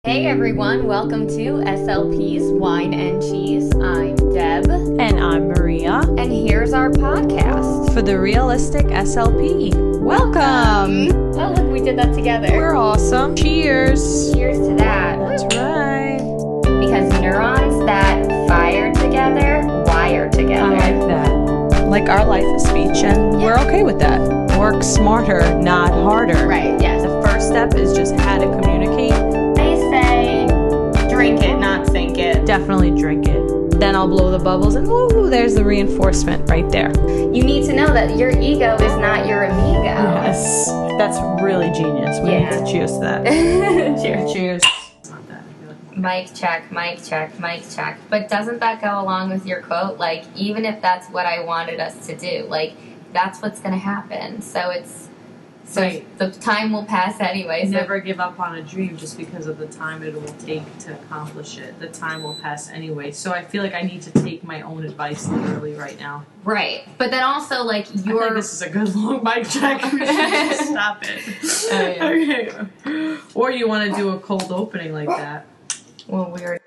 Hey everyone, welcome to SLP's Wine and Cheese. I'm Deb. And I'm Maria. And here's our podcast. For the Realistic SLP. Welcome! Oh, look, we did that together. We're awesome. Cheers! Cheers to that. That's right. Because neurons that fire together, wire together. I like that. Like our life is speech, and we're okay with that. Work smarter, not harder. Right, yes. The first step is just how to communicate. They say, drink it, not sink it. Definitely drink it. Then I'll blow the bubbles, and woo, there's the reinforcement right there. You need to know that your ego is not your amigo. Yes. That's really genius. We need to cheers to that. Cheers. Cheers. Mic check, mic check, mic check. But doesn't that go along with your quote? Like, even if that's what I wanted us to do, like, that's what's going to happen. So Right. the time will pass anyway. So Never give up on a dream just because of the time it will take to accomplish it. The time will pass anyway. So I feel like I need to take my own advice literally right now. Right. But then also, like, I think this is a good long mic check. Stop it. Okay. Or you want to do a cold opening like that. Well, weird.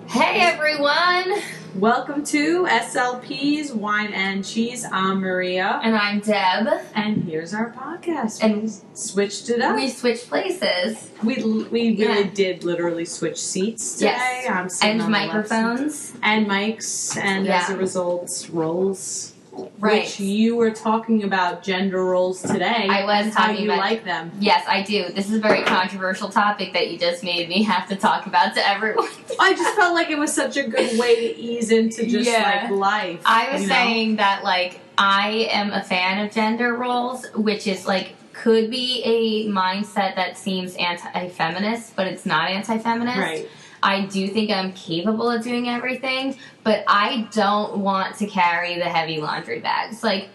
Hey, everyone. Welcome to SLP's Wine and Cheese. I'm Maria. And I'm Deb. And here's our podcast. And we switched it up. We switched places. We really did literally switch seats today. Yes. I'm sitting And on the left microphones. seat. And mics. And as a result, roles. Right. Which you were talking about gender roles today. I was and how talking you about like them. Yes, I do. This is a very controversial topic that you just made me have to talk about to everyone. I just felt like it was such a good way to ease into just Yeah. like life. I was you know? saying that, like, I am a fan of gender roles, which is, like, could be a mindset that seems anti-feminist, but it's not anti-feminist. Right. I do think I'm capable of doing everything, but I don't want to carry the heavy laundry bags. Like,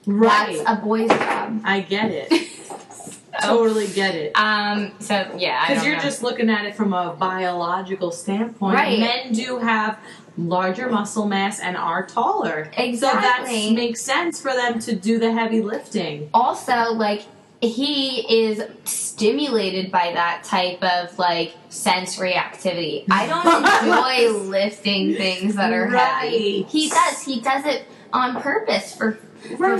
Right. that's a boy's job. I get it. Totally get it. So, yeah, I Because don't you're know. just looking at it from a biological standpoint. Right. Men do have larger muscle mass and are taller. Exactly. So that makes sense for them to do the heavy lifting. Also, like, he is stimulated by that type of, like, sensory activity. I don't enjoy lifting things that are heavy. Right. He does it on purpose for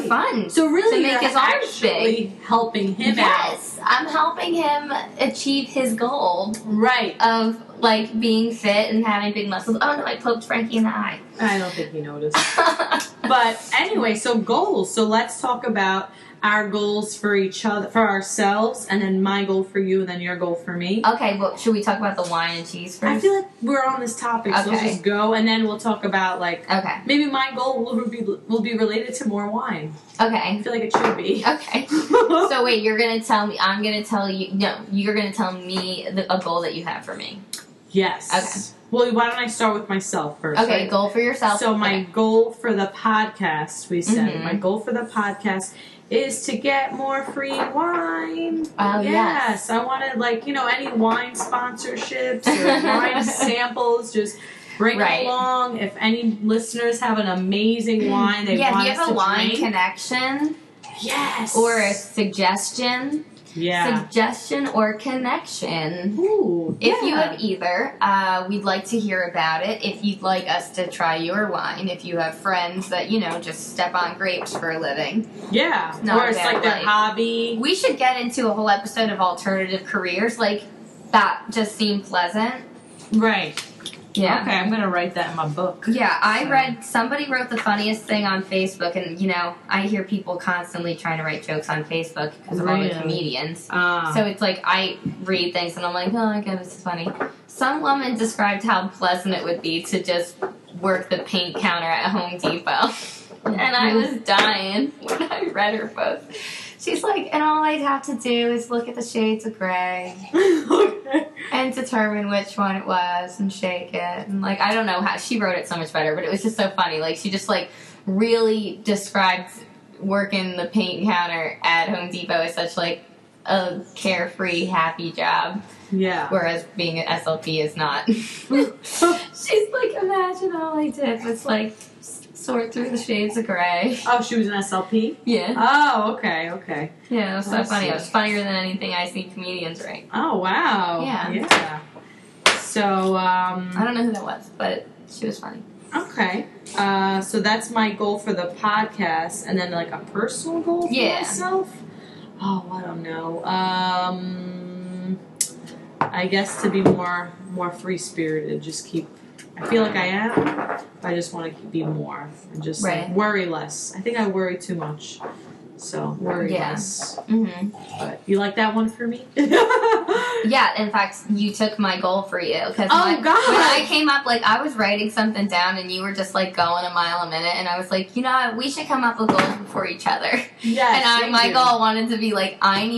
fun. So really, to make you're his arms actually big. helping him Yes, I'm helping him achieve his goal out. Right. of, like, being fit and having big muscles. Oh no, I poked Frankie in the eye. I don't think he noticed. But anyway, so goals. So let's talk about our goals for each other, for ourselves, and then my goal for you, and then your goal for me. Okay, well, should we talk about the wine and cheese first? I feel like we're on this topic, so let's Okay. just go, and then we'll talk about, like, Okay. maybe my goal will be related to more wine. I Okay. feel like it should be. Okay. So wait, you're gonna tell me. I'm gonna tell you. No, you're gonna tell me a goal that you have for me. Yes. Okay. Well, why don't I start with myself first? Okay, right? goal for yourself. So my Okay. goal for the podcast, we said, Mhm. my goal for the podcast is to get more free wine. Oh, yes. I wanted, like, any wine sponsorships or wine samples, just bring Right. it along. If any listeners have an amazing wine they Yeah, want if you us have a to wine drink. connection Yes. or a suggestion, yeah. or connection. Ooh, If you yeah. have either, we'd like to hear about it. If you'd like us to try your wine, if you have friends that, just step on grapes for a living. Yeah. not Or it's bad, like their like- hobby. We should get into a whole episode of alternative careers. Like, that just seemed pleasant. Right. Yeah. Okay, I'm going to write that in my book. Yeah, I read, somebody wrote the funniest thing on Facebook, and, I hear people constantly trying to write jokes on Facebook because of all the Really? comedians. Ah. So it's like, I read things, and I'm like, oh, I guess it's funny. Some woman described how pleasant it would be to just work the paint counter at Home Depot. And I was dying when I read her post. She's like, and all I'd have to do is look at the shades of gray Okay. and determine which one it was and shake it. And, like, I don't know how she wrote it so much better, but it was just so funny. Like, she just, like, really described working the paint counter at Home Depot as such, like, a carefree, happy job. Yeah. Whereas being an SLP is not. She's like, imagine all I did was, like, sort through the shades of gray. Oh, she was an SLP? Yeah. Oh, okay. Yeah, it was so I funny. see. It was funnier than anything I see comedians write. Oh, wow. Yeah. So, I don't know who that was, but she was funny. okay. So that's my goal for the podcast, and then like a personal goal for myself. Oh, I don't know. I guess to be more free spirited. Just keep. I feel like I am. But I just want to be more and just like, worry less. I think I worry too much. So worry less. Mm-hmm. But you like that one for me? Yeah, in fact, you took my goal for you. Cause God! When I came up, like, I was writing something down and you were just, like, going a mile a minute. And I was like, you know what? We should come up with goals for each other. Yes. And my goal wanted to be, like, I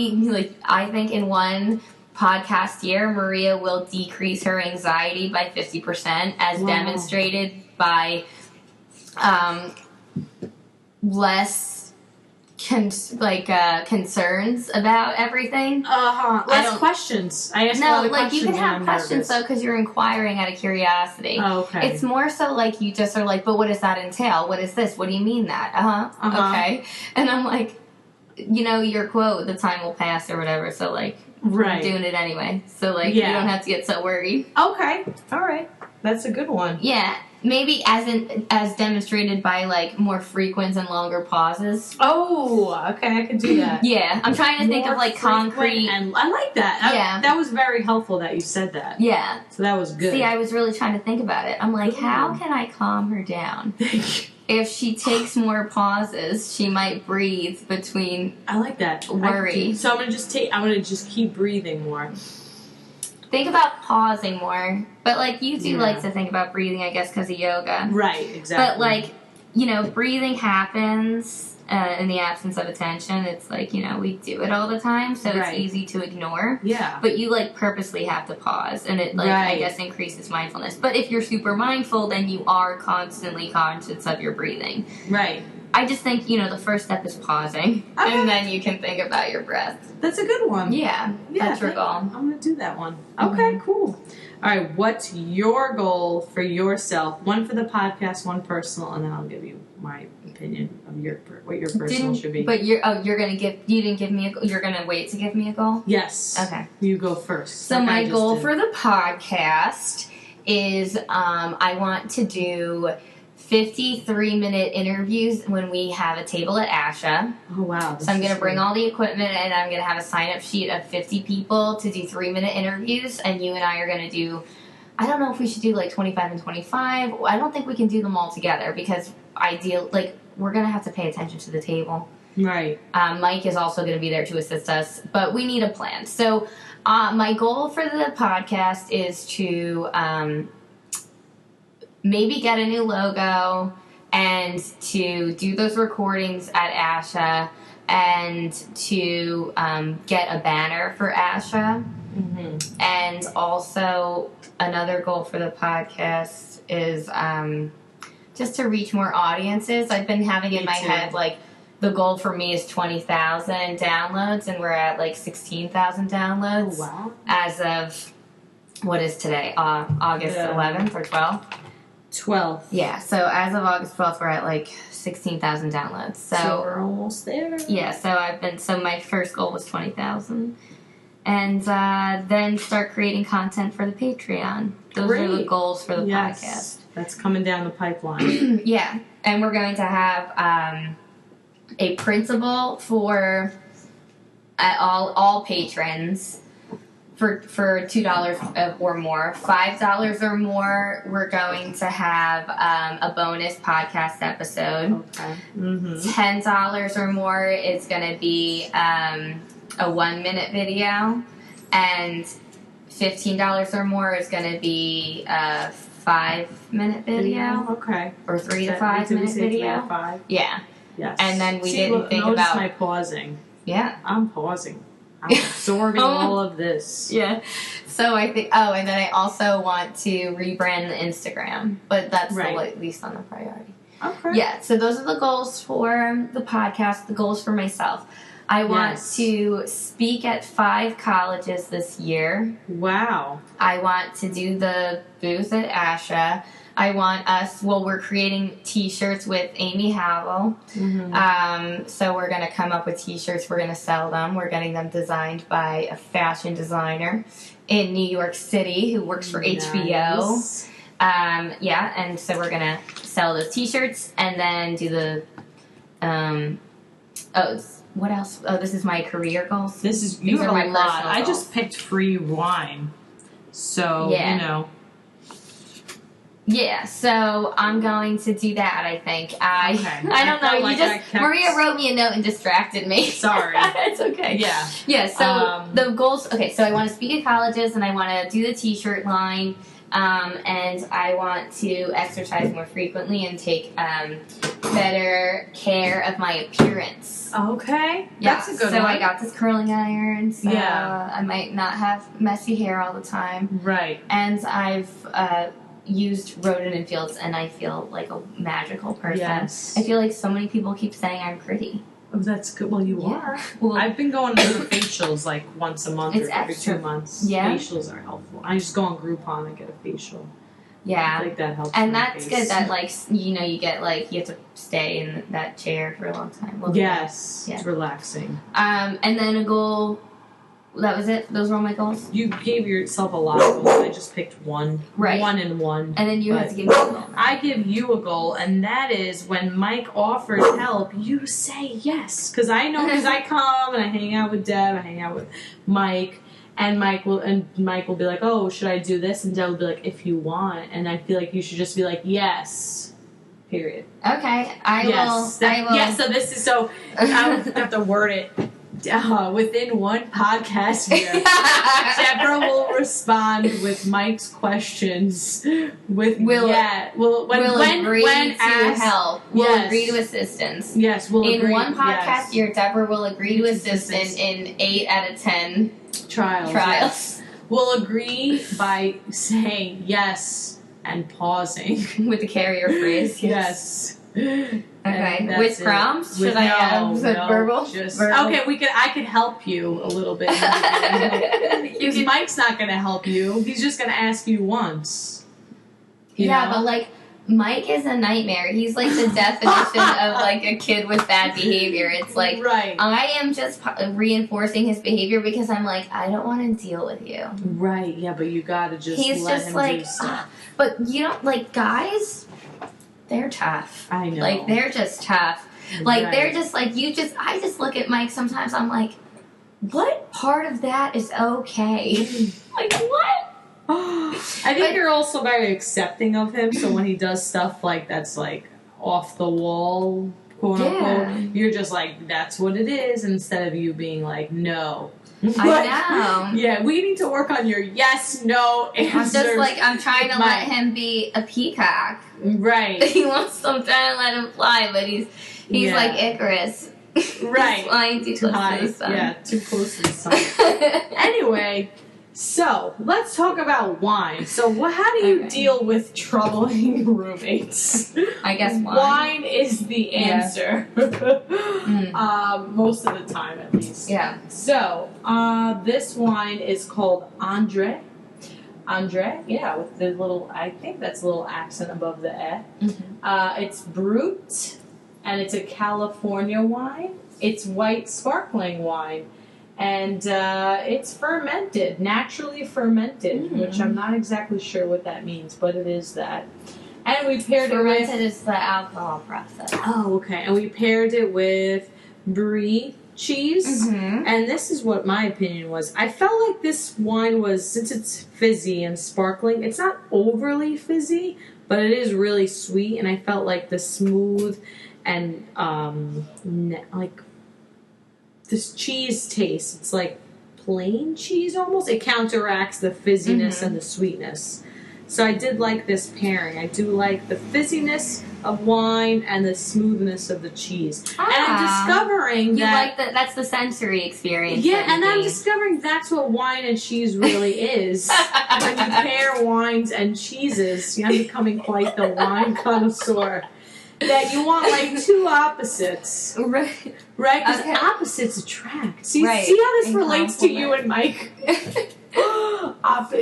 think in one podcast year, Maria will decrease her anxiety by 50% as demonstrated by less concerns about everything. Less questions. I ask a lot of questions. You can when have I'm questions nervous. though because you're inquiring out of curiosity. Oh, okay. It's more so like you just are like, but what does that entail? What is this? What do you mean that? Okay. And I'm like, your quote, the time will pass or whatever. So like, right. I'm doing it anyway. So like, you don't have to get so worried. Okay. All right. That's a good one. Yeah. Maybe as demonstrated by like more frequent and longer pauses. Oh, okay, I could do that. Yeah, I'm trying to think of like concrete. And I like that. That was very helpful that you said that. Yeah. So that was good. See, I was really trying to think about it. I'm like, how can I calm her down? If she takes more pauses, she might breathe between. I like that. Worry. So I'm gonna just keep breathing more. Think about pausing more. But, like, you do like to think about breathing, I guess, because of yoga. Right, exactly. But, like, breathing happens in the absence of attention. It's like, we do it all the time, so it's easy to ignore. Yeah. But you, like, purposely have to pause, and it, like, I guess increases mindfulness. But if you're super mindful, then you are constantly conscious of your breathing. Right. I just think, the first step is pausing, and then you can think about your breath. That's a good one. Yeah, that's your goal. I'm going to do that one. Okay, cool. All right, what's your goal for yourself? One for the podcast, one personal, and then I'll give you my opinion of what your personal should be. But you didn't give me you're going to wait to give me a goal? Yes. Okay. You go first. So my goal for the podcast is I want to do 53-minute interviews when we have a table at ASHA. Oh, wow. So I'm going to bring all the equipment and I'm going to have a sign-up sheet of 50 people to do 3-minute interviews. And you and I are going to do, I don't know if we should do like 25 and 25. I don't think we can do them all together because we're going to have to pay attention to the table. Right. Mike is also going to be there to assist us, but we need a plan. So my goal for the podcast is to maybe get a new logo and to do those recordings at ASHA and to get a banner for ASHA. Mm-hmm. And also another goal for the podcast is just to reach more audiences. I've been having in my head, like, the goal for me is 20,000 downloads, and we're at, like, 16,000 downloads. Oh, wow. As of, what is today? August 11th or 12th? 12th. Yeah, so as of August 12th, we're at, like, 16,000 downloads. So we're almost there. Yeah, so my first goal was 20,000. And then start creating content for the Patreon. Those are the goals for the podcast. That's coming down the pipeline. Yeah, and we're going to have a principal for all patrons for $2 or more. $5 or more, we're going to have a bonus podcast episode. Okay. Mm-hmm. $10 or more is going to be a 1-minute video, and $15 or more is going to be a 5-minute video. Okay. Or 3 to 5 minute video. 5? Yeah. Yes. And then we didn't think about my pausing. Yeah. I'm pausing. I'm absorbing all of this. Yeah. So I think. Oh, and then I also want to rebrand the Instagram, but that's the least on the priority. Okay. Yeah. So those are the goals for the podcast. The goals for myself. I want to speak at 5 colleges this year. Wow. I want to do the booth at ASHA. I want we're creating t-shirts with Amy Howell. Mm-hmm. So we're going to come up with t-shirts. We're going to sell them. We're getting them designed by a fashion designer in New York City who works for HBO. And so we're going to sell those t-shirts and then do the, what else? Oh, this is my career goals. You have a lot. I just picked free wine. So, you know. Yeah, so I'm going to do that, I think. I don't know. Maria wrote me a note and distracted me. Sorry. It's okay. Yeah. Yeah, so the goals, so I want to speak at colleges and I want to do the t-shirt line. And I want to exercise more frequently and take better care of my appearance. Okay. Yeah, that's a good so one. I got this curling iron, so I might not have messy hair all the time. Right. And I've used Roden and Fields, and I feel like a magical person. Yes. I feel like so many people keep saying I'm pretty. Oh, that's good. Well, you are. Well, I've been going to the facials like once a month or every extra. 2 months. Yeah. Facials are helpful. I just go on Groupon and get a facial. Yeah. I think that helps. And my that's face. good that, like, you get, like, you have to stay in that chair for a long time. Yes. Yeah. It's relaxing. And then a goal, that was it? Those were all my goals? You gave yourself a lot of goals. I just picked one. Right. 1 and 1. And then you have to give me a goal. I give you a goal, and that is when Mike offers help, you say yes. Because I come and I hang out with Deb, I hang out with Mike, and Mike will be like, oh, should I do this? And Deb will be like, if you want. And I feel like you should just be like, yes. Period. Okay, I will. Yeah, so I have to word it. Within one podcast year, Deborah will respond with Mike's questions. When asked, help. We'll agree to assistance. Yes, we'll agree. In one podcast year, Deborah will agree to assistance in 8 out of 10 trials. Yes. We'll agree by saying yes and pausing with the carrier phrase. Yes. Okay. With prompts? Should I add verbal? Verbal? Okay, I could help you a little bit. Because Mike's not going to help you. He's just going to ask you once. You know? But like, Mike is a nightmare. He's like the definition of like a kid with bad behavior. It's like, I am just reinforcing his behavior because I'm like, I don't want to deal with you. Right, yeah, but you got to just let him do stuff. But you don't, like, guys, they're tough. I know. Like, they're just tough. Like, they're just like, I just look at Mike sometimes, I'm like, what part of that is okay? Like, what? I think you're also very accepting of him, so when he does stuff like that's like off the wall, quote unquote, you're just like, that's what it is, instead of you being like, no. I know. Yeah, we need to work on your yes, no answers. I'm trying to let him be a peacock. Right. I'm trying to let him fly, but he's like Icarus. Right. He's flying too close to the sun. Yeah, too close to the sun. Anyway, so let's talk about wine. So how do you deal with troubling roommates? I guess wine. Wine is the answer. Most of the time, at least. Yeah. So this wine is called Andre. Andre, yeah, with the little, I think that's a little accent above the E. Mm-hmm. It's Brut, and it's a California wine. It's white sparkling wine. And it's fermented, naturally fermented, which I'm not exactly sure what that means, but it is that. And we paired it with... Fermented is the alcohol process. Oh, okay. And we paired it with brie cheese. And this is what my opinion was. I felt like this wine was, since it's fizzy and sparkling, it's not overly fizzy, but it is really sweet. And I felt like the smooth and like this cheese taste. It's like plain cheese almost. It counteracts the fizziness and the sweetness. So I did like this pairing. I do like the fizziness of wine and the smoothness of the cheese. And I'm discovering that... that's the sensory experience. Yeah, and I'm discovering that's what wine and cheese really is. When you pair wines and cheeses, I'm becoming quite the wine connoisseur. that you want like two opposites, Right. right? Because Okay. opposites attract. See, Right. see how this And relates to you and Mike?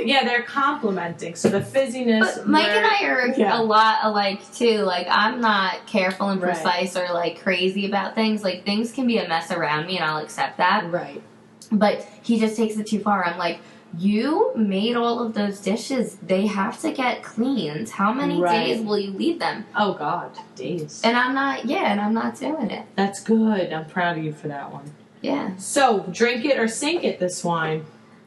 Yeah, they're complementing. So the fizziness. But Mike and I are Yeah. a lot alike too. Like, I'm not careful and Right. precise or like crazy about things. Like, things can be a mess around me and I'll accept that. Right. But he just takes it too far. I'm like, you made all of those dishes. They have to get cleaned. How many Right. days will you leave them? Oh God, days. And I'm not doing it. That's good. I'm proud of you for that one. Yeah. So, drink it or sink it, this wine.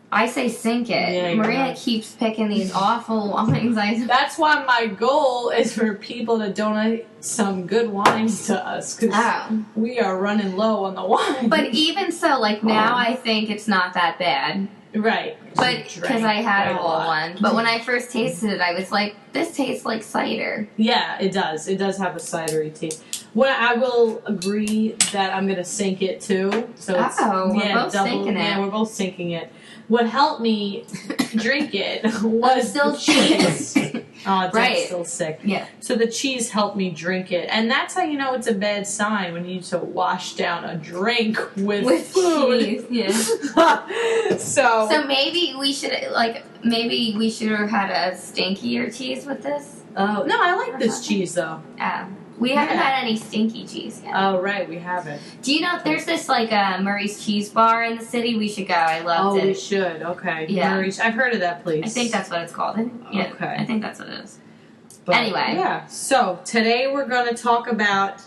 I say sink it. Yeah, you're Maria right. keeps picking these awful wines. That's why my goal is for people to donate some good wines to us, because Oh. we are running low on the wine. But even so, like, now I think it's not that bad. right. But because I had a whole one. But when I first tasted it, I was like, this tastes like cider. Yeah, it does. It does have a cidery taste. Well, I will agree that I'm gonna sink it too. So it's We're both sinking it. Yeah, we're both sinking it. What helped me drink it was still the cheese. Oh, it's Right. still sick. Yeah. So the cheese helped me drink it, and that's how you know it's a bad sign when you need to wash down a drink with food. cheese. Yeah. So So maybe we should have had a stinkier cheese with this. oh no, I like this cheese though. We haven't Yeah. had any stinky cheese yet. Oh right, we haven't. Do you know there's this like Murray's Cheese Bar in the city? We should go. I loved Oh, we it. should. Okay. Yeah. Murray's. I've heard of that place. I think that's what it's called. Yeah, Okay. I think that's what it is. But, Anyway. Yeah. So today we're going to talk about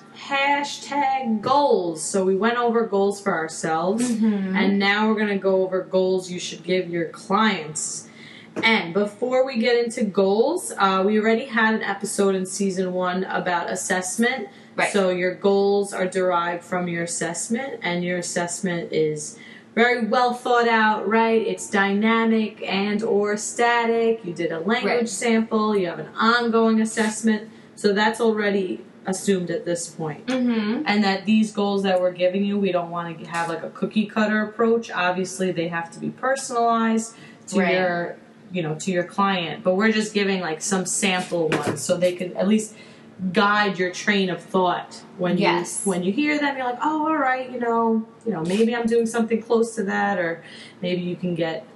hashtag goals. So we went over goals for ourselves, Mm-hmm. and now we're going to go over goals you should give your clients. And before we get into goals, we already had an episode in season 1 about assessment. Right. So your goals are derived from your assessment, and your assessment is very well thought out, right? It's dynamic and or static. You did a language Right. sample. You have an ongoing assessment. So that's already assumed at this point. Mm-hmm. And that these goals that we're giving you, we don't want to have like a cookie cutter approach. Obviously, they have to be personalized to Right. your, to your client. But we're just giving like some sample ones so they can at least guide your train of thought when Yes. you hear them. You're like, oh, all right, maybe I'm doing something close to that, or maybe you can get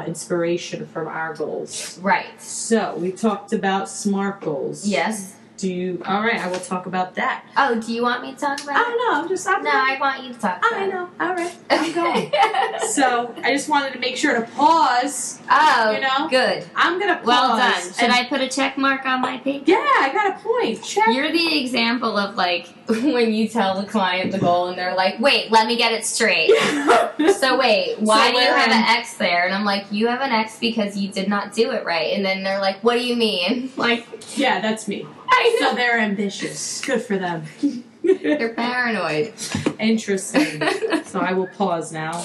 inspiration from our goals. Right. So we talked about SMART goals. Yes. All right, I will talk about that. Oh, do you want me to talk about it? No, I'm No, I want you to talk about I it. know. All right, I'm going. So I just wanted to make sure to pause. Oh, good. I'm gonna pause. Well done. Should and- I put a check mark on my paper? Yeah, I got a point. Check. You're the example of like when you tell the client the goal and they're like, wait, let me get it straight. So wait, why So do you we're have in- an X there? And I'm like, you have an X because you did not do it right. And then they're like, what do you mean? Like, Yeah, that's me. I So know. they're ambitious. Good for them. They're paranoid. Interesting. So I will pause now.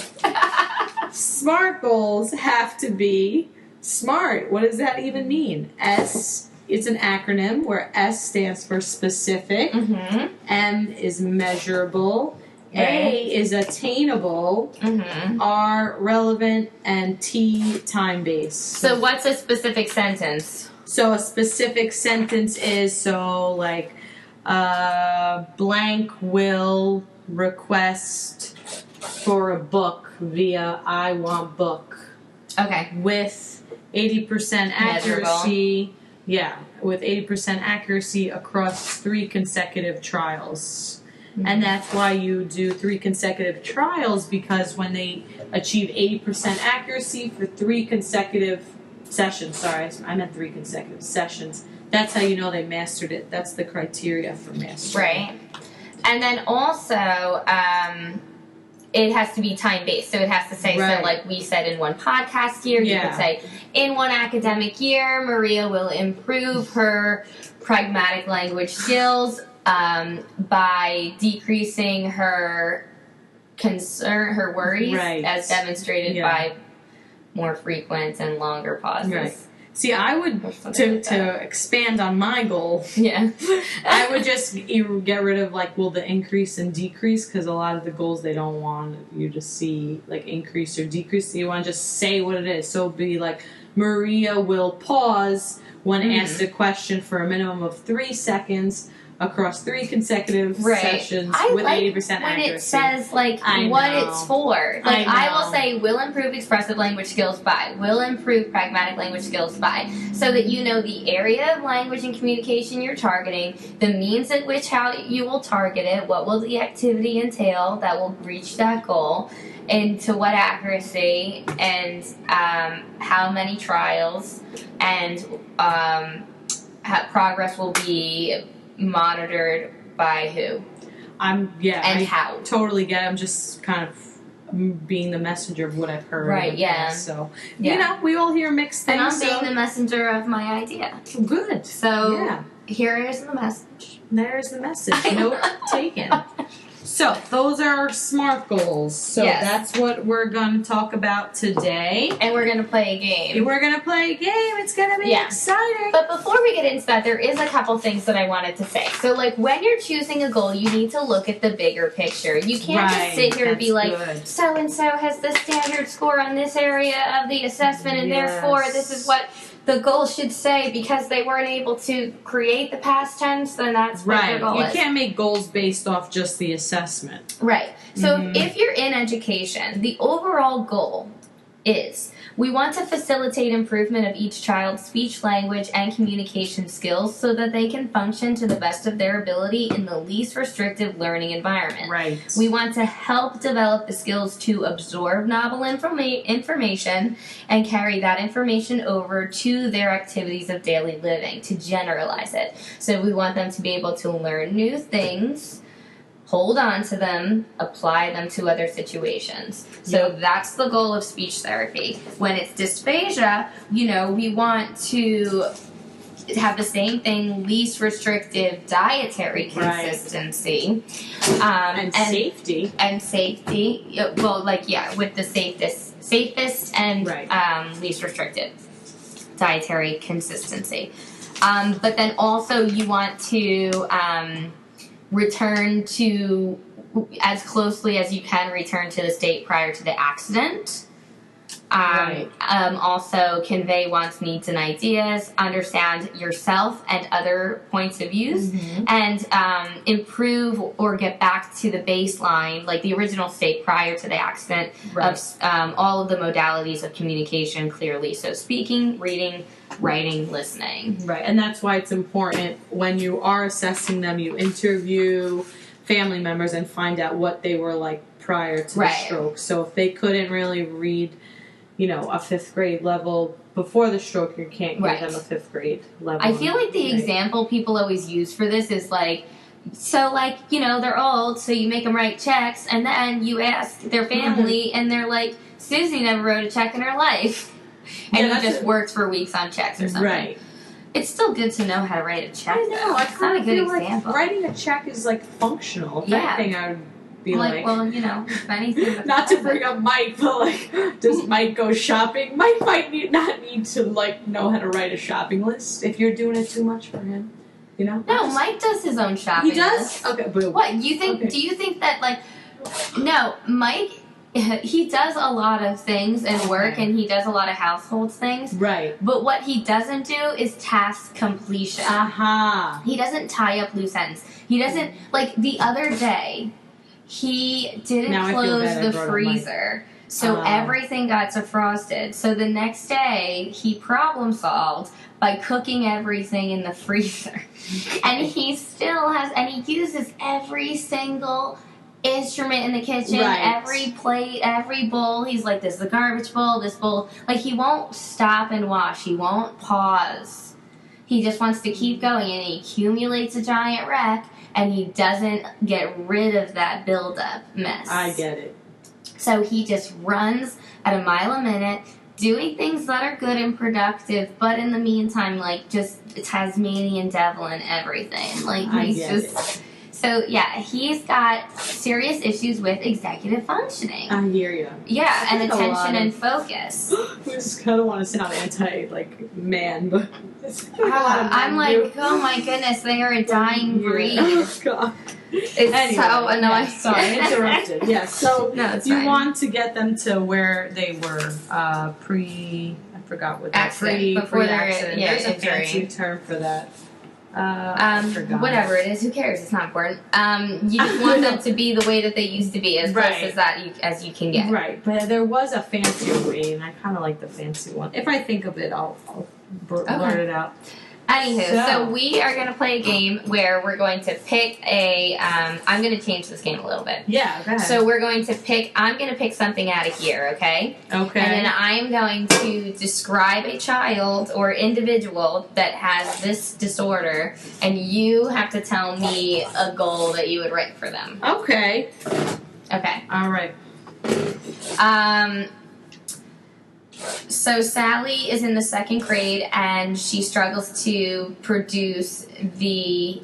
SMART goals have to be SMART. What does that even mean? S, it's an acronym where S stands for specific, Mm-hmm. M is measurable, Right. A is attainable, Mm-hmm. R relevant, and T time-based. So what's a specific sentence? So a specific sentence is blank will request for a book via I want book Okay. with 80% accuracy. Yeah, with 80% accuracy across 3 consecutive trials. And that's why you do 3 consecutive trials, because when they achieve 80% accuracy for 3 consecutive sessions, sorry, I meant 3 consecutive sessions, that's how you know they mastered it. That's the criteria for mastery. Right. And then also, it has to be time-based. So it has to say, Right. so like we said in one podcast year, you Yeah. could say, in one academic year, Maria will improve her pragmatic language skills by decreasing her her worries, Right. as demonstrated Yeah. by more frequent and longer pauses. Right. See, I would, Or something like to that. expand on my goal, Yeah. I would just get rid of the increase and decrease, because a lot of the goals they don't want you to see increase or decrease. So you want to just say what it is. So it'd be like, Maria will pause when Mhm. asked a question for a minimum of 3 seconds, across 3 consecutive sessions I with like 80% when accuracy. it says like I what know. it's for. Like I I will know. say will improve expressive language skills by, will improve pragmatic language skills by, so that you know the area of language and communication you're targeting, the means at which how you will target it, what will the activity entail that will reach that goal, and to what accuracy, and how many trials, and how progress will be monitored by who. And How. Totally get it. I'm just kind of being the messenger of what I've heard. Right, yeah. So, Yeah. we all hear mixed things. And I'm so being the messenger of my idea. good. So here is the message. There's the message. Note taken. So, those are our SMART goals. So, Yes. that's what we're going to talk about today. And we're going to play a game. We're going to play a game. It's going to be exciting. But before we get into that, there is a couple things that I wanted to say. So, like, when you're choosing a goal, you need to look at the bigger picture. You can't just sit here and be like, so-and-so has the standard score on this area of the assessment, and therefore this is what the goal should say because they weren't able to create the past tense, then that's what their goal is. You can't make goals based off just the assessment. Right. So if you're in education, the overall goal is we want to facilitate improvement of each child's speech, language, and communication skills so that they can function to the best of their ability in the least restrictive learning environment. Right. We want to help develop the skills to absorb novel information and carry that information over to their activities of daily living, to generalize it. So we want them to be able to learn new things, hold on to them, apply them to other situations. So that's the goal of speech therapy. When it's dysphagia, we want to have the same thing, least restrictive dietary consistency. And safety. And safety. Well, with the safest and least restrictive dietary consistency. But then also you want to return to, as closely as you can, return to the state prior to the accident. Also convey wants, needs, and ideas, understand yourself and other points of views, and improve or get back to the baseline, like the original state prior to the accident, of all of the modalities of communication clearly. So speaking, reading, writing, listening. Right, and that's why it's important when you are assessing them, you interview family members and find out what they were like prior to the stroke. So if they couldn't really read, a 5th grade level before the stroke, you can't give them a 5th grade level. I feel like the example people always use for this is like, they're old, so you make them write checks, and then you ask their family, and they're like, Susie never wrote a check in her life. And you just worked for weeks on checks or something. Right. It's still good to know how to write a check. I know. It's not a good example. Like writing a check is like functional. If anything, I would be like, well, if anything. Not to bring up Mike, but like, does Mike go shopping? Mike might not need to know how to write a shopping list if you're doing it too much for him. No, Mike does his own shopping. He does. List. Okay, but what you think? Okay. Do you think that no, Mike? He does a lot of things and work, and he does a lot of household things. Right. But what he doesn't do is task completion. He doesn't tie up loose ends. He doesn't, the other day, he didn't close the freezer. So everything got defrosted. So the next day, he problem solved by cooking everything in the freezer. And he still has, and he uses every single instrument in the kitchen, every plate, every bowl. He's like, this is a garbage bowl, this bowl. He won't stop and wash. He won't pause. He just wants to keep going, and he accumulates a giant wreck, and he doesn't get rid of that buildup mess. I get it. So he just runs at a mile a minute, doing things that are good and productive, but in the meantime, just Tasmanian devil and everything. He's just... So, he's got serious issues with executive functioning. I hear you. Yeah, and attention and focus. I just kind of want to sound man, but... I'm like, oh my goodness, they are a dying breed. Oh, God. It's so annoying. Yeah, sorry, I interrupted. Yeah, so you want to get them to where they were I forgot what that before their accident. There's a injury. fancy term for that. I forgot. Whatever it is, who cares? It's not important. You just want them to be the way that they used to be, as close as you can get. Right, but there was a fancier way, and I kind of like the fancy one. If I think of it, I'll blurt it out. Anywho, so we are going to play a game where we're going to pick a, I'm going to change this game a little bit. Yeah, go ahead. So we're going to I'm going to pick something out of here, okay? Okay. And then I'm going to describe a child or individual that has this disorder, and you have to tell me a goal that you would write for them. Okay. Okay. All right. So Sally is in the 2nd grade, and she struggles to produce the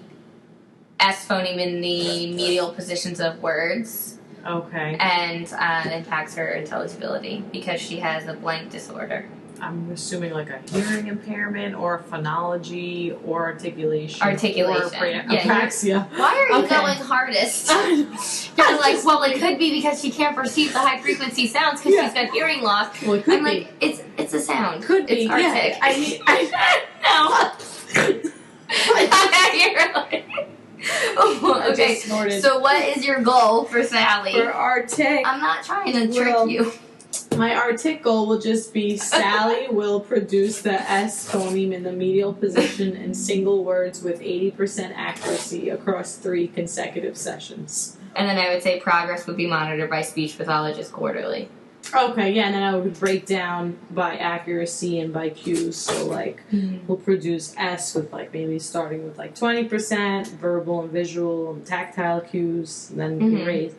S phoneme in the medial positions of words. Okay. And it impacts her intelligibility because she has a blank disorder. I'm assuming like a hearing impairment or phonology or articulation. Or apraxia. Why are you going hardest? You're like, well, it could be because she can't perceive the high frequency sounds because she's got hearing loss. Well, it could I'm like, it's a sound. Could be. It's artic. No. Okay. So what is your goal for Sally? For artic. I'm not trying to trick you. My artic goal will just be Sally will produce the S phoneme in the medial position in single words with 80% accuracy across 3 consecutive sessions. And then I would say progress would be monitored by speech pathologists quarterly. Okay, yeah, and then I would break down by accuracy and by cues. So, like, we'll produce S with, like, maybe starting with, like, 20% verbal and visual and tactile cues. And then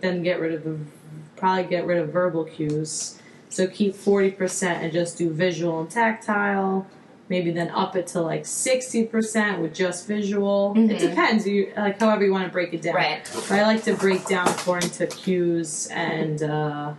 then get rid of verbal cues. So keep 40% and just do visual and tactile. Maybe then up it to like 60% with just visual. It depends, like however you want to break it down. Right. But I like to break down according to cues and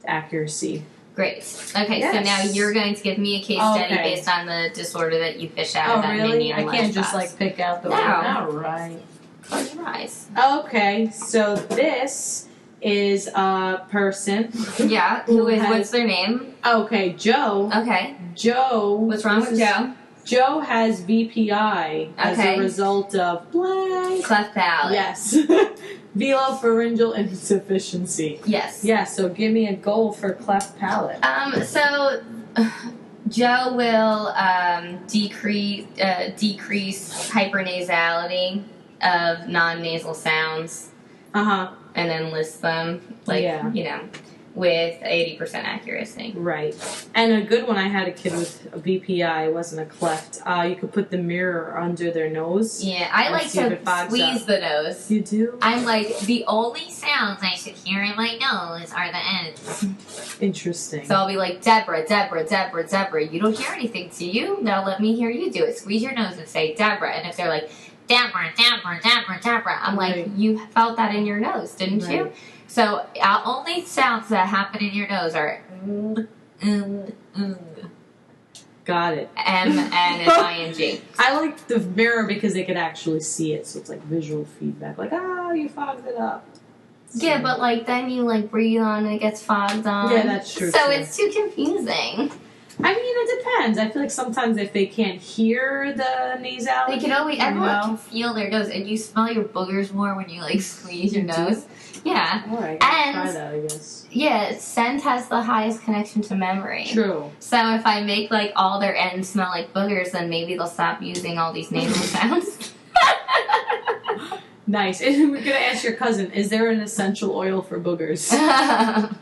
accuracy. Great. Okay, so now you're going to give me a case study based on the disorder that you fish out of that menu. I can't just like pick out the one. All right. Close your eyes. Okay, so this is a person. Yeah, what's their name? Okay, Joe. Okay. Joe. What's wrong with Joe? Joe has VPI as a result of blank. Cleft palate. Yes. Velopharyngeal insufficiency. Yes. Yeah, so give me a goal for cleft palate. So Joe will decrease hypernasality of non-nasal sounds. And then list them, with 80% accuracy. Right. And a good one, I had a kid with a VPI, it wasn't a cleft. You could put the mirror under their nose. Yeah, I like to squeeze the nose. You do? I'm like, the only sounds I should hear in my nose are the ends. Interesting. So I'll be like, Deborah, Deborah, Deborah, Deborah. You don't hear anything, do you? Now let me hear you do it. Squeeze your nose and say, Deborah. And if they're like, Deborah, Deborah, Deborah, Deborah. I'm like, you felt that in your nose, didn't you? So only sounds that happen in your nose are Got it. M and an ing. I like the mirror because they could actually see it, so it's like visual feedback. Like, you fogged it up. So. Yeah, but like then you like breathe on and it gets fogged on. Yeah, that's true. So it's too confusing. I mean, it depends. I feel like sometimes if they can't hear the nasality, they can always everyone can feel their nose, and you smell your boogers more when you like squeeze your nose. Yeah. All right. Try that, I guess. Yeah, scent has the highest connection to memory. True. So if I make like all their ends smell like boogers, then maybe they'll stop using all these nasal sounds. Nice. And we're gonna ask your cousin: is there an essential oil for boogers?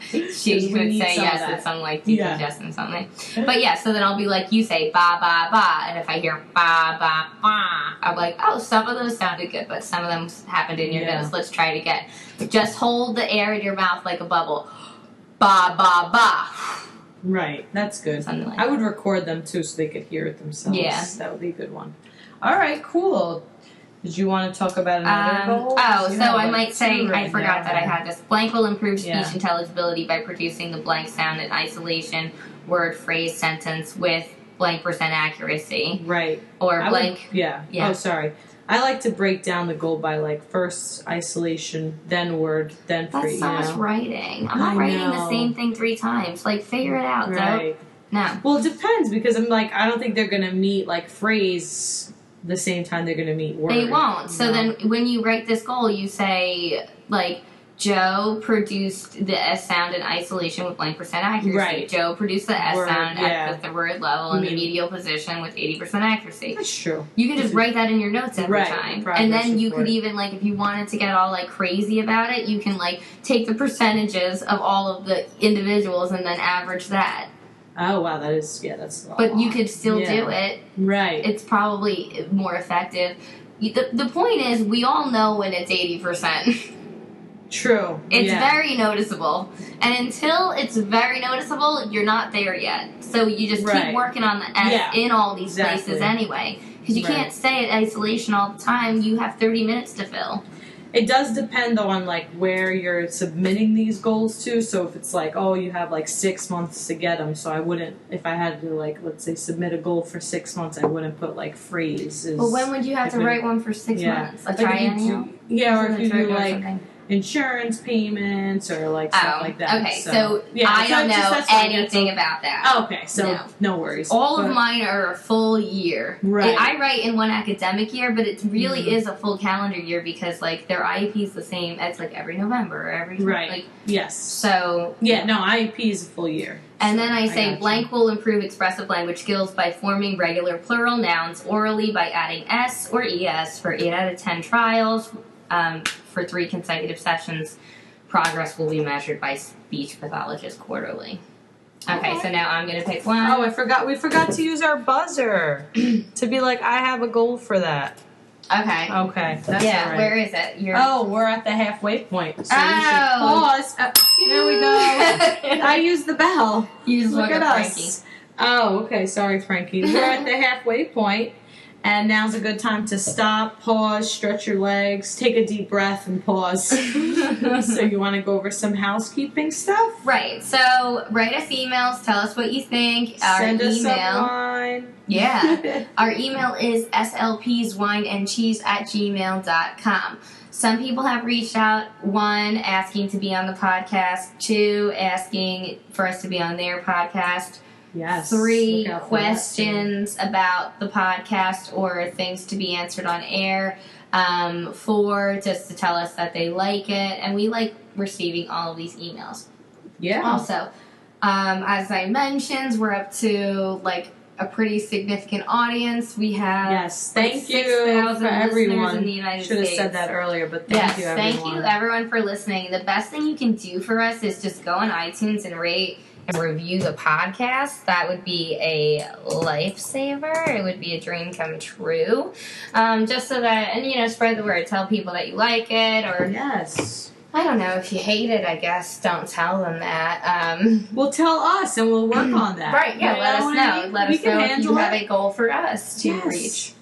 She would say yes. It's some like decongestant something. But yeah, so then I'll be like, you say ba ba ba, and if I hear ba ba ba, I'm like, oh, some of those sounded good, but some of them happened in your nose. Let's try it again. Just hold the air in your mouth like a bubble. Ba ba ba. Right. That's good. Something like I would record them too, so they could hear it themselves. Yeah, that would be a good one. All right. Cool. Did you want to talk about another goal? I might say, I forgot that I had this. Blank will improve speech intelligibility by producing the blank sound in isolation, word, phrase, sentence with blank % accuracy. Right. Or blank. Yeah. Oh, sorry. I like to break down the goal by like first isolation, then word, then phrase. That's so much writing. I'm not writing the same thing 3 times. Like, figure it out, though. No. Well, it depends because I'm like, I don't think they're going to meet like phrase the same time they're going to meet Word. They won't. So No. then when you write this goal, you say, like, Joe produced the S sound in isolation with blank % accuracy. Right. Joe produced the S Word, sound yeah. at the word level in the Mhm. medial position with 80% accuracy. That's true. You can just write that in your notes every Right, time. progress And then you report. could even, like, if you wanted to get all, like, crazy about it, you can, like, take the percentages of all of the individuals and then average that. Oh, wow, that's a lot. But you could still Yeah. do it. Right. It's probably more effective. The point is, we all know when it's 80%. True. It's yeah. very noticeable. And until it's very noticeable, you're not there yet. So you just Right. keep working on the S Yeah, in all these exactly. places anyway. Because you Right. can't stay at isolation all the time. You have 30 minutes to fill. It does depend though on like where you're submitting these goals to. So if it's like, oh, you have like 6 months to get them, so I wouldn't. If I had to like, let's say, submit a goal for 6 months, I wouldn't put like freeze. Well, when would you have to if it- write one for 6 yeah. months? A Like if you triennial? do- yeah, or if you do Or like something? insurance payments or like stuff like that. Okay, so yeah, I don't it's just- know that's why I get anything so- about that. Okay, so no worries. All But- of mine are a full year. Right. I write in one academic year, but it really Mhm. is a full calendar year because like their IEP is the same. It's like every November or every Right. like Yes. so. Yeah. No, IEP is a full year. And So then I say got you. blank will improve expressive language skills by forming regular plural nouns orally by adding s or es for 8 out of 10 trials for 3 consecutive sessions. Progress will be measured by speech pathologist quarterly. Okay, so now I'm gonna pick one. Oh, I forgot. We forgot to use our buzzer to be like, I have a goal for that. Okay. Okay. That's yeah, all right. where is it? You're Oh, we're at the halfway point. So we should Oh. pause. There we go. I used the bell. You just Look look at at us. Frankie. Oh, okay. Sorry, Frankie. We're at the halfway point, and now's a good time to stop, pause, stretch your legs, take a deep breath, and pause. So you want to go over some housekeeping stuff? Right. So write us emails. Tell us what you think. Our Send us some email. wine. Yeah. Our email is slpswineandcheese@gmail.com. Some people have reached out, 1, asking to be on the podcast, 2, asking for us to be on their podcast, Yes. 3, Look out for that, questions about the podcast or things to be answered on air, 4, just to tell us that they like it, and we like receiving all of these emails. too. Yeah. Also, as I mentioned, we're up to like a pretty significant audience. We have Yes. like, Thank you 6,000 for listeners everyone. in the United Should have States. said that earlier, but thank you, everyone. Thank you everyone for listening. The best thing you can do for us is just go on iTunes and rate and review the podcast. That would be a lifesaver. It would be a dream come true. Just so that, and spread the word. Tell people that you like it, or Yes. I don't know, if you hate it, I guess don't tell them that. Well, tell us, and we'll work on that. Right, yeah, You let us what I know. mean? Let We us can know if handle you have it. a goal for us to Yes. reach.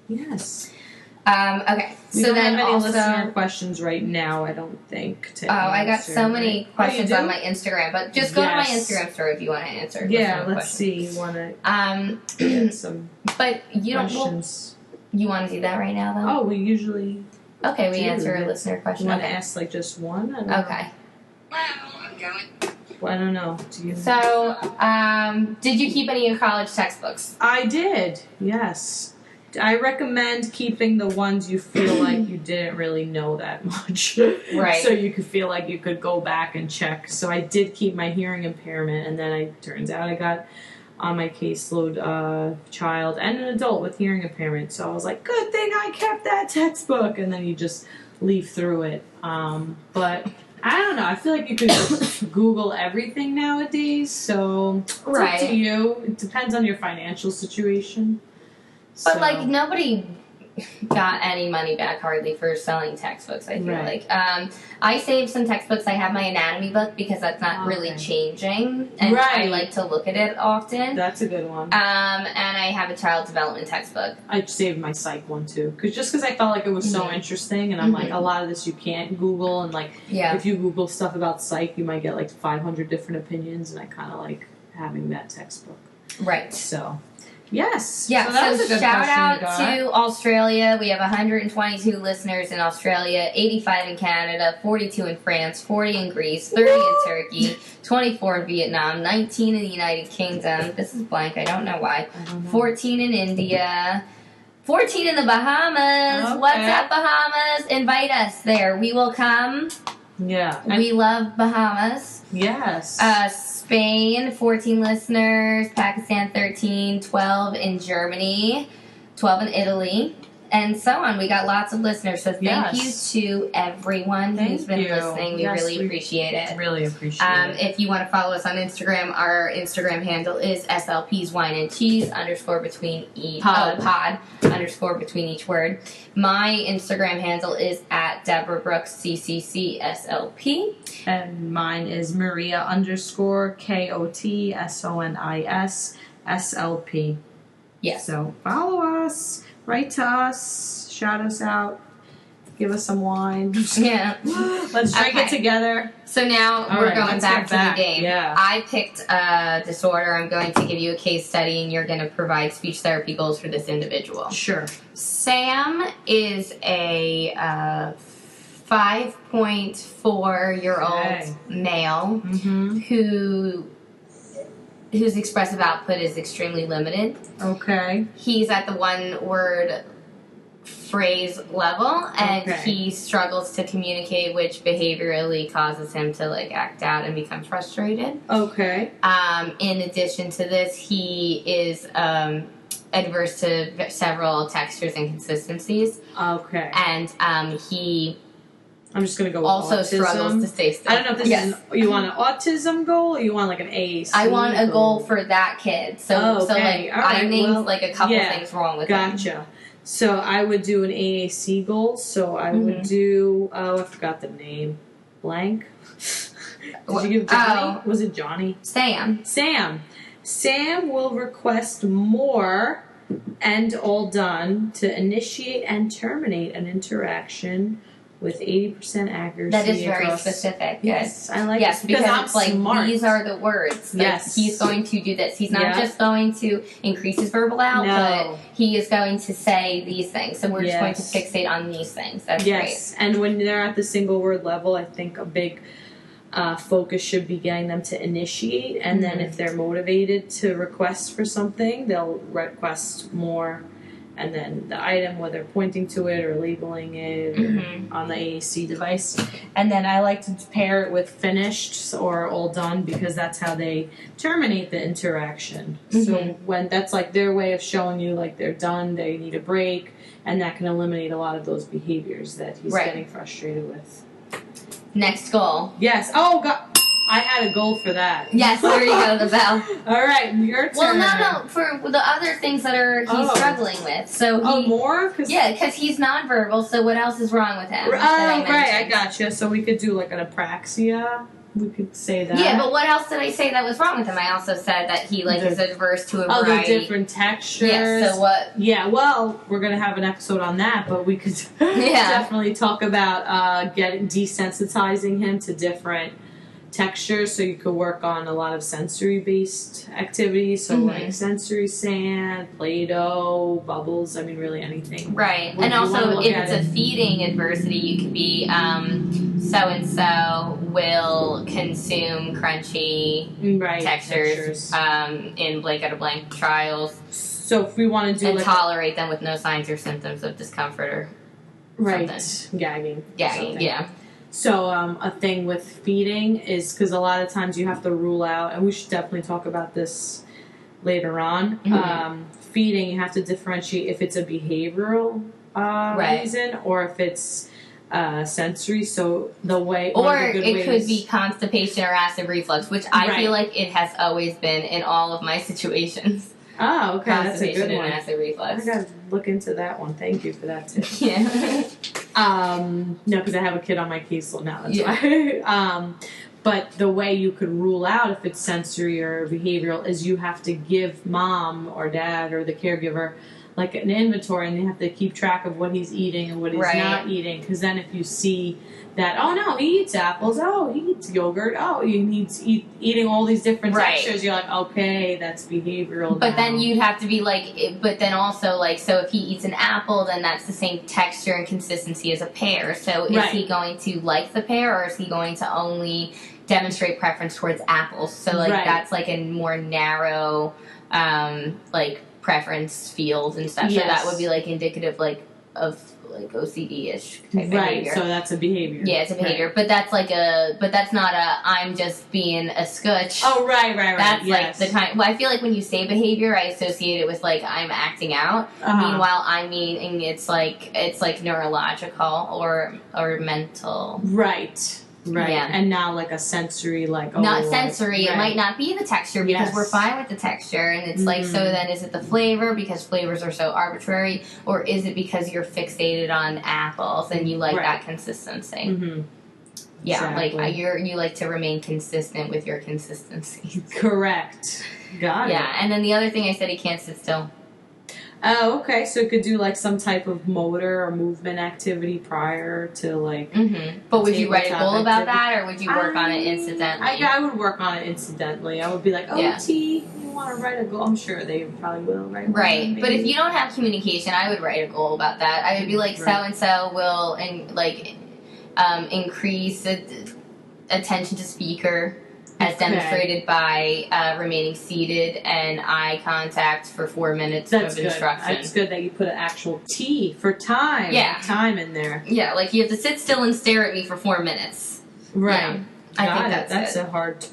Yes. Okay, We so don't then have any also... listener questions right now, I don't think. To I got answer, so many right? questions Oh, you on do? my Instagram, but just go to my Yes. Instagram story if you want to answer. Yeah, listener let's see. questions. You want to get some But you don't. Well, questions? you want to do that right now, though? Oh, we usually. Okay, we do. answer a listener You question. want to Okay. ask like just one? I don't know. Okay. Well, I don't know. Do you? So, did you keep any of your college textbooks? I did. Yes. I recommend keeping the ones you feel like you didn't really know that much. Right. So you could feel like you could go back and check. So I did keep my hearing impairment, and then turns out I got on my caseload a child and an adult with hearing impairment. So I was like, good thing I kept that textbook. And then you just leaf through it. But I don't know. I feel like you could Google everything nowadays. So it's up to you. It depends on your financial situation. But So- like nobody got any money back hardly for selling textbooks. I feel Right. like I saved some textbooks. I have my anatomy book because that's not really Okay. changing, and I Right. like to look at it often. That's a good one. And I have a child development textbook. I saved my psych one too, because I felt like it was so Mhm. interesting, and I'm like, Mhm. a lot of this you can't Google, and like Yeah. if you Google stuff about psych, you might get like 500 different opinions, and I kind of like having that textbook. Right. So, yes. Yeah, So that was a good shout question out we got. to Australia. We have 122 listeners in Australia, 85 in Canada, 42 in France, 40 in Greece, 30 in Turkey, 24 in Vietnam, 19 in the United Kingdom. This is blank, I don't know why. I don't know. 14 in India, 14 in the Bahamas. Okay. What's up, Bahamas? Invite us there. We will come. Yeah. We love Bahamas. Yes. Spain, 14 listeners. Pakistan, 13. 12 in Germany. 12 in Italy. And so on. We got lots of listeners. So thank you to everyone who's been listening. We really appreciate it. Really appreciate it. If you want to follow us on Instagram, our Instagram handle is SLP's Wine and Cheese _between each pod _between each word. My Instagram handle is at Deborah Brooks CCC SLP. And mine is Maria _KOTSONIS SLP. Yes. So follow us. Write to us, shout us out, give us some wine. Yeah. Let's drink it together. So now we're going back to the game. Yeah. I picked a disorder. I'm going to give you a case study, and you're going to provide speech therapy goals for this individual. Sure. Sam is a 5.4-year-old male whose expressive output is extremely limited. Okay. He's at the one-word phrase level, and he struggles to communicate, which behaviorally causes him to act out and become frustrated. Okay. In addition to this, he is adverse to several textures and consistencies. Okay. And he I'm just going to go with also autism. struggles to stay still. I don't know if this is you want an autism goal or you want an AAC I want a goal for that kid. So I named a couple things wrong with him. Gotcha. So I would do an AAC goal. So I would do, I forgot the name. Blank? Did you give Johnny? Was it Johnny? Sam. Sam will request more and all done to initiate and terminate an interaction with 80% accuracy. That is very specific. Yes, I like it. Because it's smart. These are the words. He's going to do this. He's not just going to increase his verbal output. No. He is going to say these things. So we're just going to fixate on these things. That's great. And when they're at the single word level, I think a big focus should be getting them to initiate. And then if they're motivated to request for something, they'll request more. And then the item, whether pointing to it or labeling it or on the AAC device. And then I like to pair it with finished or all done because that's how they terminate the interaction. So when that's their way of showing you they're done, they need a break, and that can eliminate a lot of those behaviors that he's getting frustrated with. Next goal. Yes. Oh, God. I had a goal for that. Yes, there you go, the bell. All right, your turn. Well, no, for the other things that he's struggling with. So more? Because he's nonverbal, so what else is wrong with him? I gotcha. So we could do an apraxia. We could say that. Yeah, but what else did I say that was wrong with him? I also said that he is adverse to a variety. The different textures. Yeah, so what? Yeah, well, we're going to have an episode on that, but we could definitely talk about desensitizing him to different textures, so you could work on a lot of sensory-based activities, so sensory sand, Play-Doh, bubbles, really anything. Right, and also if it's a feeding adversity, you could be so-and-so will consume crunchy textures in blank out of blank trials. So if we want to do and tolerate them with no signs or symptoms of discomfort or something. Gagging, yeah. So a thing with feeding is because a lot of times you have to rule out, and we should definitely talk about this later on. Feeding, you have to differentiate if it's a behavioral reason or if it's sensory. So the way, or it could be constipation or acid reflux, which I feel like it has always been in all of my situations. Oh, okay, that's a good one. And acid reflux. I gotta look into that one. Thank you for that tip. Yeah. No, because I have a kid on my caseload now. That's why. But the way you could rule out if it's sensory or behavioral is you have to give mom or dad or the caregiver an inventory, and they have to keep track of what he's eating and what he's not eating. Because then if you see that, oh no, he eats apples, oh, he eats yogurt, oh, he's eating all these different textures, you're like, okay, that's behavioral. But then you'd have to be but then also so if he eats an apple, then that's the same texture and consistency as a pear. So is he going to like the pear, or is he going to only demonstrate preference towards apples? So that's a more narrow, preference field and stuff. Yes. So that would be like indicative of OCD-ish type behavior. So that's a behavior. Yeah, it's a behavior, Right. but that's not I'm just being a scutch. Oh, right. That's yes. like the kind. Well, I feel like when you say behavior, I associate it with like I'm acting out. Meanwhile, I mean it's like neurological or mental. Right. Yeah. And not like a sensory, like Not sensory. Right. It might not be the texture because we're fine with the texture, and it's like, so then is it the flavor because flavors are so arbitrary, or is it because you're fixated on apples and you like that consistency? Mm-hmm. Yeah, Exactly. like you like to remain consistent with your consistency. Correct. Got it. Yeah, and then the other thing I said, he can't sit still. Oh, okay. So it could do like some type of motor or movement activity prior to like. Mm-hmm. But would you write a goal tabletop about that, or would you work on it incidentally? I would work on it incidentally. I would be like, OT, you want to write a goal? I'm sure they probably will write. Right, one, but if you don't have communication, I would write a goal about that. I would be like, so and so will increase attention to speaker as demonstrated by remaining seated and eye contact for 4 minutes of instruction. That's good that you put an actual T for time. Yeah. Time in there. Yeah, like you have to sit still and stare at me for 4 minutes. Right. Yeah, I think that's a hard,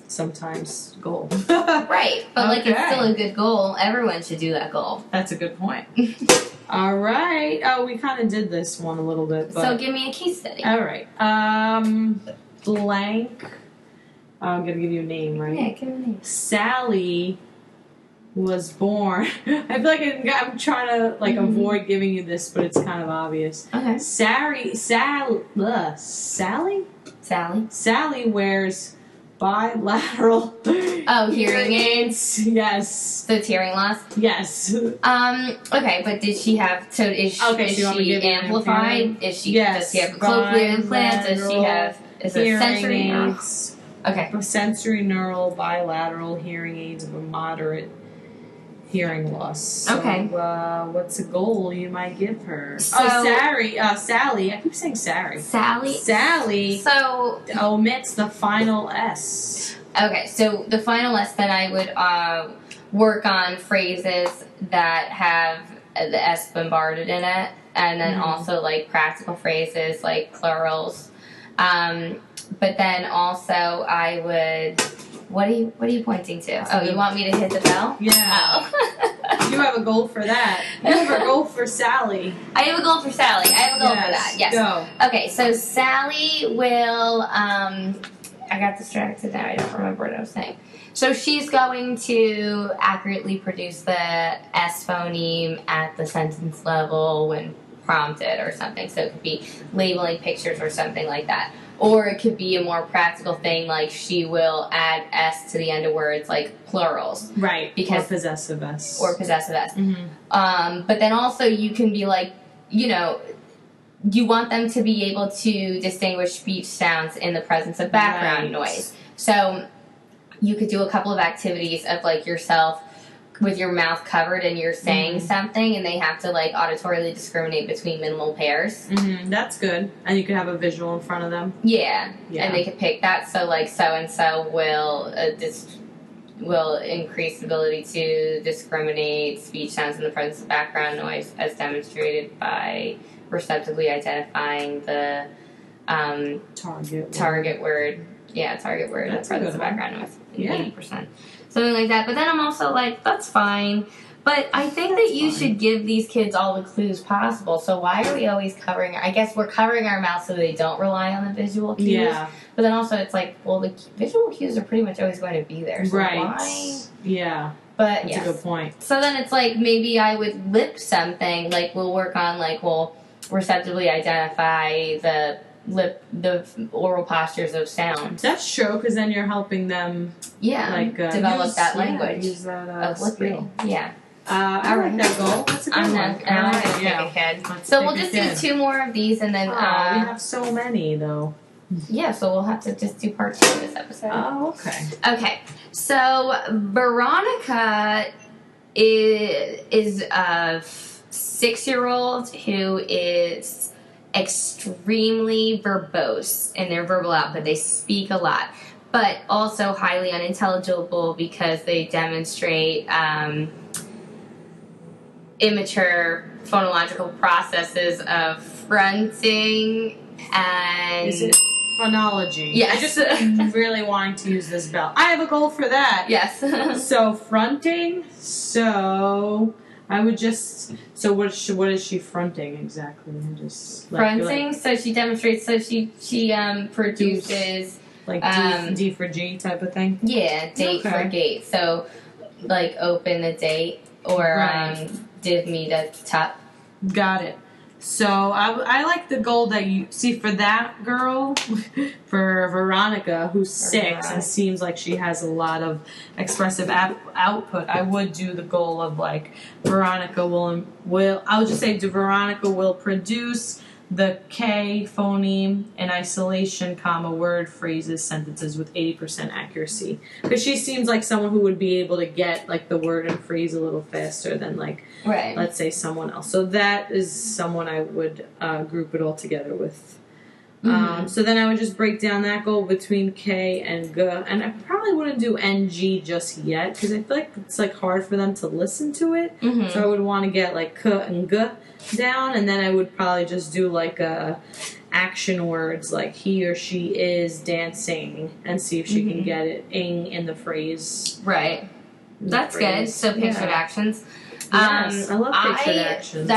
sometimes, goal. Right, but like it's still a good goal. Everyone should do that goal. That's a good point. All right. Oh, we kind of did this one a little bit. But... So give me a case study. All right. Blank. I'm going to give you a name, right? Yeah, give me a name. Sally was born. I feel like I'm trying to avoid giving you this, but it's kind of obvious. Okay. Sally wears bilateral hearing aids. Yes. So it's hearing loss? Yes. Okay, but did she have, so is she amplified? Does she have cochlear implants? Does she have, is it sensory aids? Okay. Sensory neural bilateral hearing aids of a moderate hearing loss. So, okay. What's a goal you might give her? So, Sally. I keep saying Sally. Sally. So omits the final S. Okay, so the final S, then I would work on phrases that have the S bombarded in it, and then also like practical phrases like plurals. But then also I would. What are you pointing to? Oh, you want me to hit the bell? Yeah. Oh. You have a goal for that. You have a goal for Sally. I have a goal for Sally. I have a goal for that. Yes. Go. Okay, so Sally will. I got distracted now. I don't remember what I was saying. So she's going to accurately produce the S phoneme at the sentence level when prompted or something. So it could be labeling pictures or something like that. Or it could be a more practical thing, like she will add S to the end of words, like plurals. Right. Because, or possessive S. Or possessive S. Mm-hmm. But then also you can be like, you want them to be able to distinguish speech sounds in the presence of background noise. So you could do a couple of activities of like yourself with your mouth covered and you're saying something, and they have to like auditorily discriminate between minimal pairs. That's good. And you can have a visual in front of them. Yeah. And they could pick that. So like so and so will increase the ability to discriminate speech sounds in the presence of background noise, as demonstrated by receptively identifying the target word. Yeah, target word in the presence of background noise. 80%. Something like that. But then I'm also like, that's fine. But I think that you should give these kids all the clues possible. So why are we always covering? I guess we're covering our mouths so they don't rely on the visual cues. Yeah. But then also it's like, well, the visual cues are pretty much always going to be there. So why? Yeah. But that's a good point. So then it's like maybe I would lip something. Like we'll work on like we'll receptively identify the oral postures of sound. That's true, because then you're helping them develop that language use that, of lipping. Yeah. I like that goal. That's a good one. I'm going to pick a kid. So we'll just do 2 more of these, and then... we have so many, though. Yeah, so we'll have to just do part 2 of this episode. Oh, okay. Okay, so Veronica is a 6-year-old who is extremely verbose in their verbal output. They speak a lot, but also highly unintelligible because they demonstrate immature phonological processes of fronting and... Is it phonology? Yes. I just really wanting to use this bell. I have a goal for that. Yes. So fronting. So I would just. So what is she fronting exactly? Just Fronting. So she demonstrates. So she produces like D for G type of thing. Yeah, date for gate. So like open the date or div me the top. Got it. So I like the goal that you see for that girl, for Veronica, who's 6 and seems like she has a lot of expressive output. I would do the goal of like Veronica will I would just say Veronica will produce the K phoneme in isolation, comma, word, phrases, sentences with 80% accuracy. Because she seems like someone who would be able to get like the word and phrase a little faster than like, let's say, someone else. So that is someone I would group it all together with. So then I would just break down that goal between K and G. And I probably wouldn't do NG just yet because I feel like it's like hard for them to listen to it. So I would want to get like K and G down, and then I would probably just do like action words like he or she is dancing and see if she can get it in the phrase. Right. That's good. So pictured actions. Yes, I love pictured actions.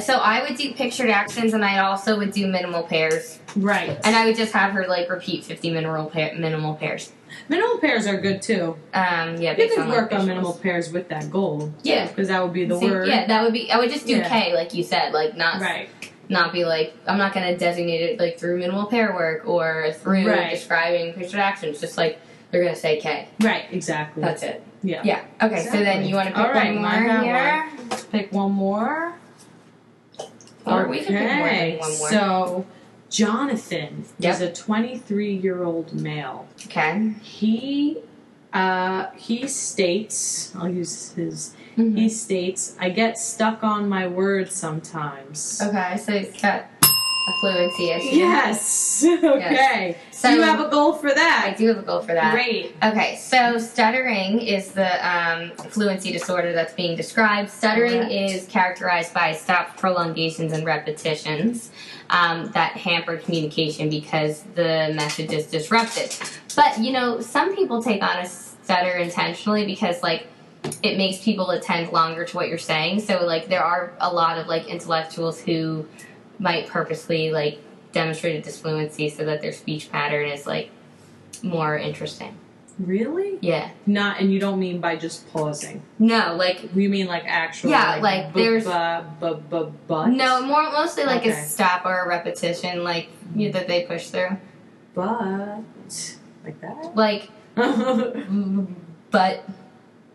So I would do pictured actions, and I also would do minimal pairs. Right. And I would just have her like repeat 50 minimal pairs. Minimal pairs are good too. Yeah. You could work on minimal pairs with that goal. Yeah. Because that would be the word. Yeah, that would be. I would just do K, like you said, like not be like, I'm not going to designate it like through minimal pair work or through describing pictured actions. Just like they're going to say K. Right. Exactly. That's it. Yeah. Yeah. Okay. Exactly. So then you want to pick one more here? Let's pick one more. Or we can pick more than one more. So Jonathan is a 23-year-old male. Okay. He states, I'll use his, he states, I get stuck on my words sometimes. Okay, so he's got a fluency issue. Yes. Okay. So you have a goal for that. I do have a goal for that. Great. Okay, so stuttering is the fluency disorder that's being described. Stuttering is characterized by stop prolongations and repetitions that hamper communication because the message is disrupted. But, you know, some people take on a stutter intentionally because, like, it makes people attend longer to what you're saying. So, like, there are a lot of, like, intellectuals who might purposely, like, demonstrate a disfluency so that their speech pattern is, like, more interesting. Really? Yeah. And you don't mean by just pausing? No, like... You mean, like, actually... Yeah, like there's... but? No, mostly, like, a stop or a repetition, like, that they push through. But... Like that? Like... but...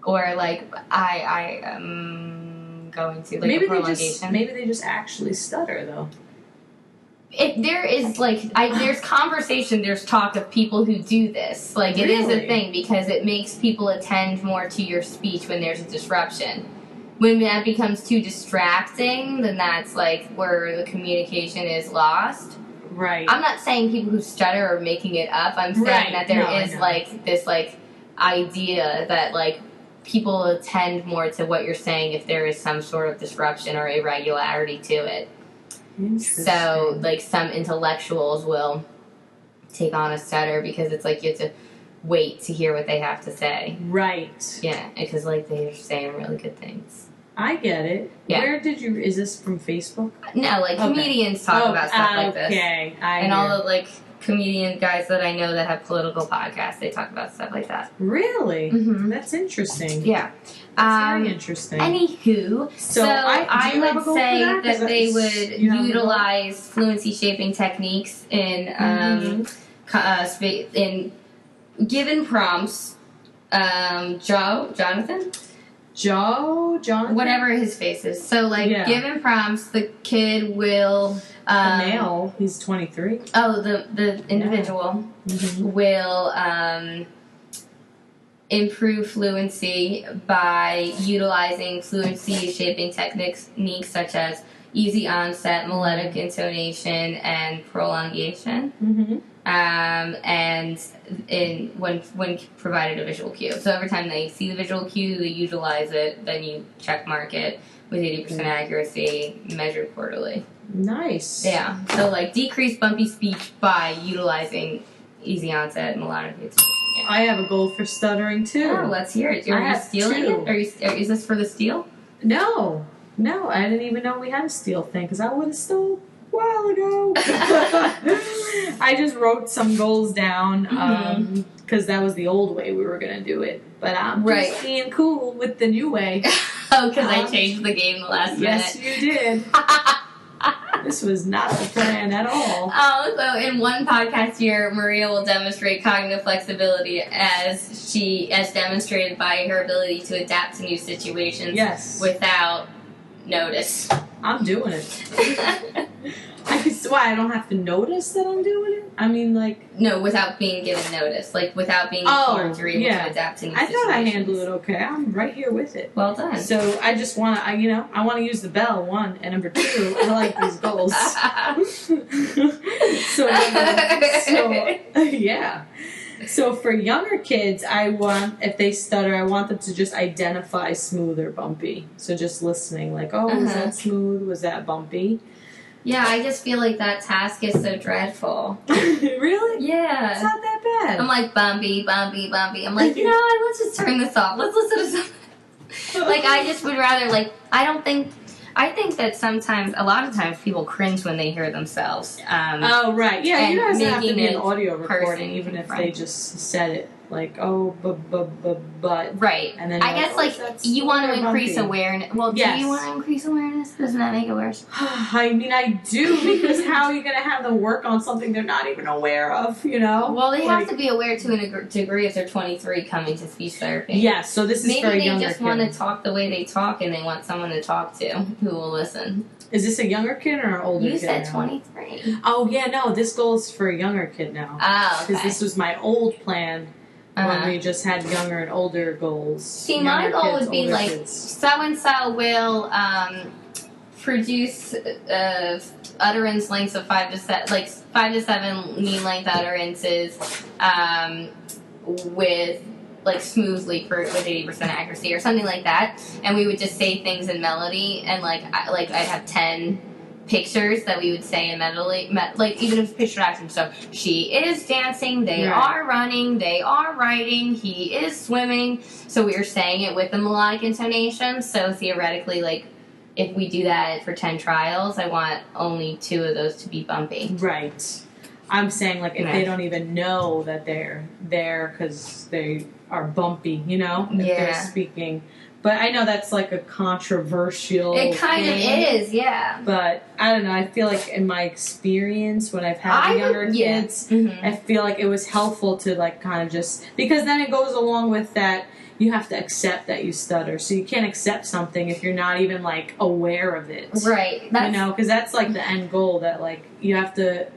Or, like, I am going to, like, a prolongation. Maybe they just actually stutter, though. There is, like, there's conversation, there's talk of people who do this. Like, it is a thing because it makes people attend more to your speech when there's a disruption. When that becomes too distracting, then that's, like, where the communication is lost. Right. I'm not saying people who stutter are making it up. I'm saying that there is, like, this, like, idea that, like, people attend more to what you're saying if there is some sort of disruption or irregularity to it. So, like, some intellectuals will take on a stutter because it's like you have to wait to hear what they have to say. Right. Yeah, because, like, they're saying really good things. I get it. Yeah. Where did you... Is this from Facebook? No, like, comedians talk about stuff like this. Okay. And all the, like, comedian guys that I know that have political podcasts, they talk about stuff like that. Really? That's interesting. Yeah. That's very interesting. Anywho, so I would say that they would utilize fluency shaping techniques in given prompts. Jonathan, whatever his face is. So, like, given prompts, the kid will. The male, he's 23. Oh, the individual will improve fluency by utilizing fluency shaping techniques such as easy onset, melodic intonation, and prolongation. And when provided a visual cue. So every time they see the visual cue, they utilize it, then you check mark it. with 80% accuracy measured quarterly. Nice. Yeah. So like decrease bumpy speech by utilizing easy onset melodic. Yeah. I have a goal for stuttering too. Oh, let's hear it. Are you stealing it? Is this for the steal? No, I didn't even know we had a steal thing because I would have stole a while ago. I just wrote some goals down because that was the old way we were gonna do it. But I'm just being cool with the new way. Oh, because I changed the game the last minute. Yes, you did. This was not the plan at all. So in one podcast here, Maria will demonstrate cognitive flexibility as demonstrated by her ability to adapt to new situations without notice. I'm doing it. Why, I don't have to notice that I'm doing it? I mean, like... No, without being given notice. Like, without being informed, you're able to adapt to new situations. I thought I handled it okay. I'm right here with it. Well done. So, I just want to, I want to use the bell, one. And number two, I like these goals. Yeah. So, for younger kids, if they stutter, I want them to just identify smooth or bumpy. So, just listening, like, oh, was that smooth? Was that bumpy? Yeah, I just feel like that task is so dreadful. Really? Yeah. It's not that bad. I'm like, bumpy, bumpy, bumpy. I'm like, you know what, let's just turn this off. Let's listen to something. Like, I just would rather, like, I think that sometimes, a lot of times, people cringe when they hear themselves. Oh, right. Yeah, you guys have to be an audio recording, person, even if they just said it. Like, oh, but. Right. And then I guess, like, you want to increase awareness. Well, do you want to increase awareness? Doesn't that make it worse? I mean, I do, because how are you going to have them work on something they're not even aware of, you know? Well, they have to be aware to a degree if they're 23 coming to speech therapy. Yes, so this is for a younger kid. Maybe they just want to talk the way they talk and they want someone to talk to who will listen. Is this a younger kid or an older kid? You said 23. Oh, yeah, no, this goal is for a younger kid now. Oh, okay. Because this was my old plan. When we just had younger and older goals. See, my goal would be like, so-and-so will produce utterance lengths of 5 to 7 mean length utterances with like smoothly with 80% accuracy or something like that. And we would just say things in melody, and like I'd have 10 pictures that we would say in melody, like even if it's picture action. So she is dancing, they are running, they are writing, he is swimming. So we were saying it with the melodic intonation. So theoretically, like if we do that for 10 trials, I want only 2 of those to be bumpy. Right. I'm saying like if they don't even know that they're there because they are bumpy, you know, if they're speaking. But I know that's like a controversial It kind of is, yeah. But I don't know. I feel like in my experience when I've had younger kids, I feel like it was helpful to like kind of just, because then it goes along with that you have to accept that you stutter. So you can't accept something if you're not even like aware of it. Right. You know, because that's like the end goal, that like you have to,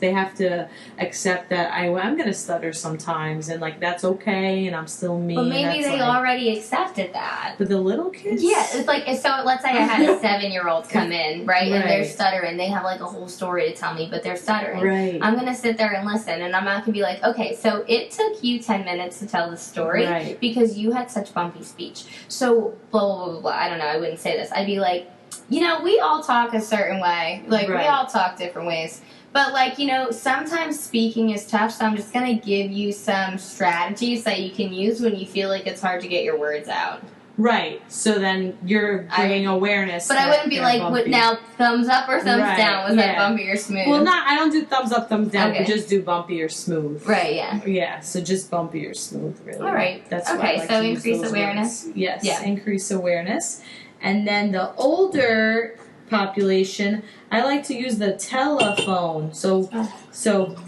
they have to accept that I'm going to stutter sometimes, and like that's okay, and I'm still me. But maybe they already accepted that. But the little kids? Yeah, it's like, so let's say I had a 7-year-old come in, right? And they're stuttering. They have like a whole story to tell me, but they're stuttering. Right. I'm going to sit there and listen, and I'm not going to be like, okay, so it took you 10 minutes to tell the story because you had such bumpy speech. So blah, blah, blah, blah, blah. I don't know. I wouldn't say this. I'd be like, you know, we all talk a certain way. Like, we all talk different ways. But, like, you know, sometimes speaking is tough, so I'm just going to give you some strategies that you can use when you feel like it's hard to get your words out. Right. So then you're giving awareness. But I wouldn't be like, what, now, thumbs up or thumbs down? Was that bumpy or smooth? Well, I don't do thumbs up, thumbs down. Okay. We just do bumpy or smooth. Right, yeah. Yeah, so just bumpy or smooth, really. All right. That's okay, why I like so to increase use awareness. Words. Yes, increase awareness. And then the older population, I like to use the telephone. So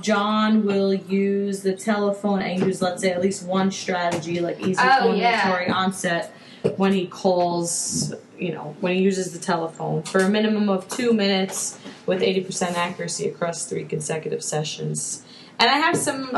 John will use the telephone and use, let's say, at least one strategy, like easy phonatory onset, when he calls, you know, when he uses the telephone for a minimum of 2 minutes with 80% accuracy across 3 consecutive sessions. And I have some,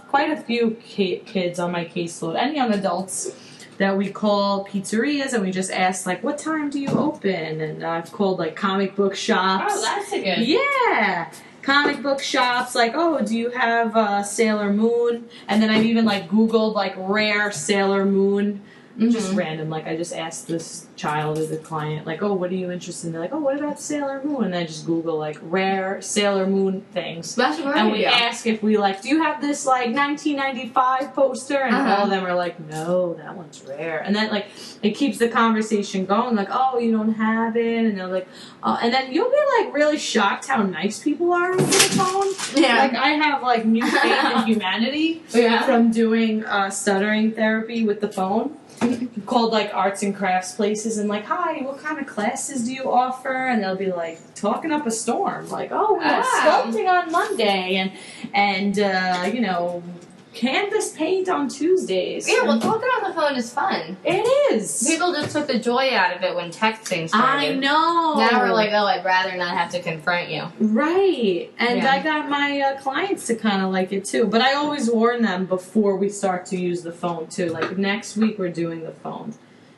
quite a few kids on my caseload, and young adults, that we call pizzerias, and we just ask, like, what time do you open? And I've called, like, comic book shops. Oh, that's a good. Yeah. Comic book shops, like, oh, do you have Sailor Moon? And then I've even, like, Googled, like, rare Sailor Moon just random. Like I just asked this child or the client, like, oh, what are you interested in? They're like, oh, what about Sailor Moon? And I just Google like rare Sailor Moon things. That's right. And we ask if we like, do you have this like 1995 poster? And all of them are like, no, that one's rare. And then like it keeps the conversation going. Like, oh, you don't have it, and they're like, oh, and then you'll be like really shocked how nice people are with the phone. Yeah. Like I have like new faith in humanity from doing stuttering therapy with the phone. Called like arts and crafts places and like, hi, what kind of classes do you offer? And they'll be like talking up a storm, like, oh, we have sculpting on Monday and you know, canvas paint on Tuesdays. Yeah, well, talking on the phone is fun. It is. People just took the joy out of it when texting started. I know. Now we're like, oh, I'd rather not have to confront you. Right. And Yeah. I got my clients to kind of like it too. But I always warn them before we start to use the phone too. Like next week we're doing the phone.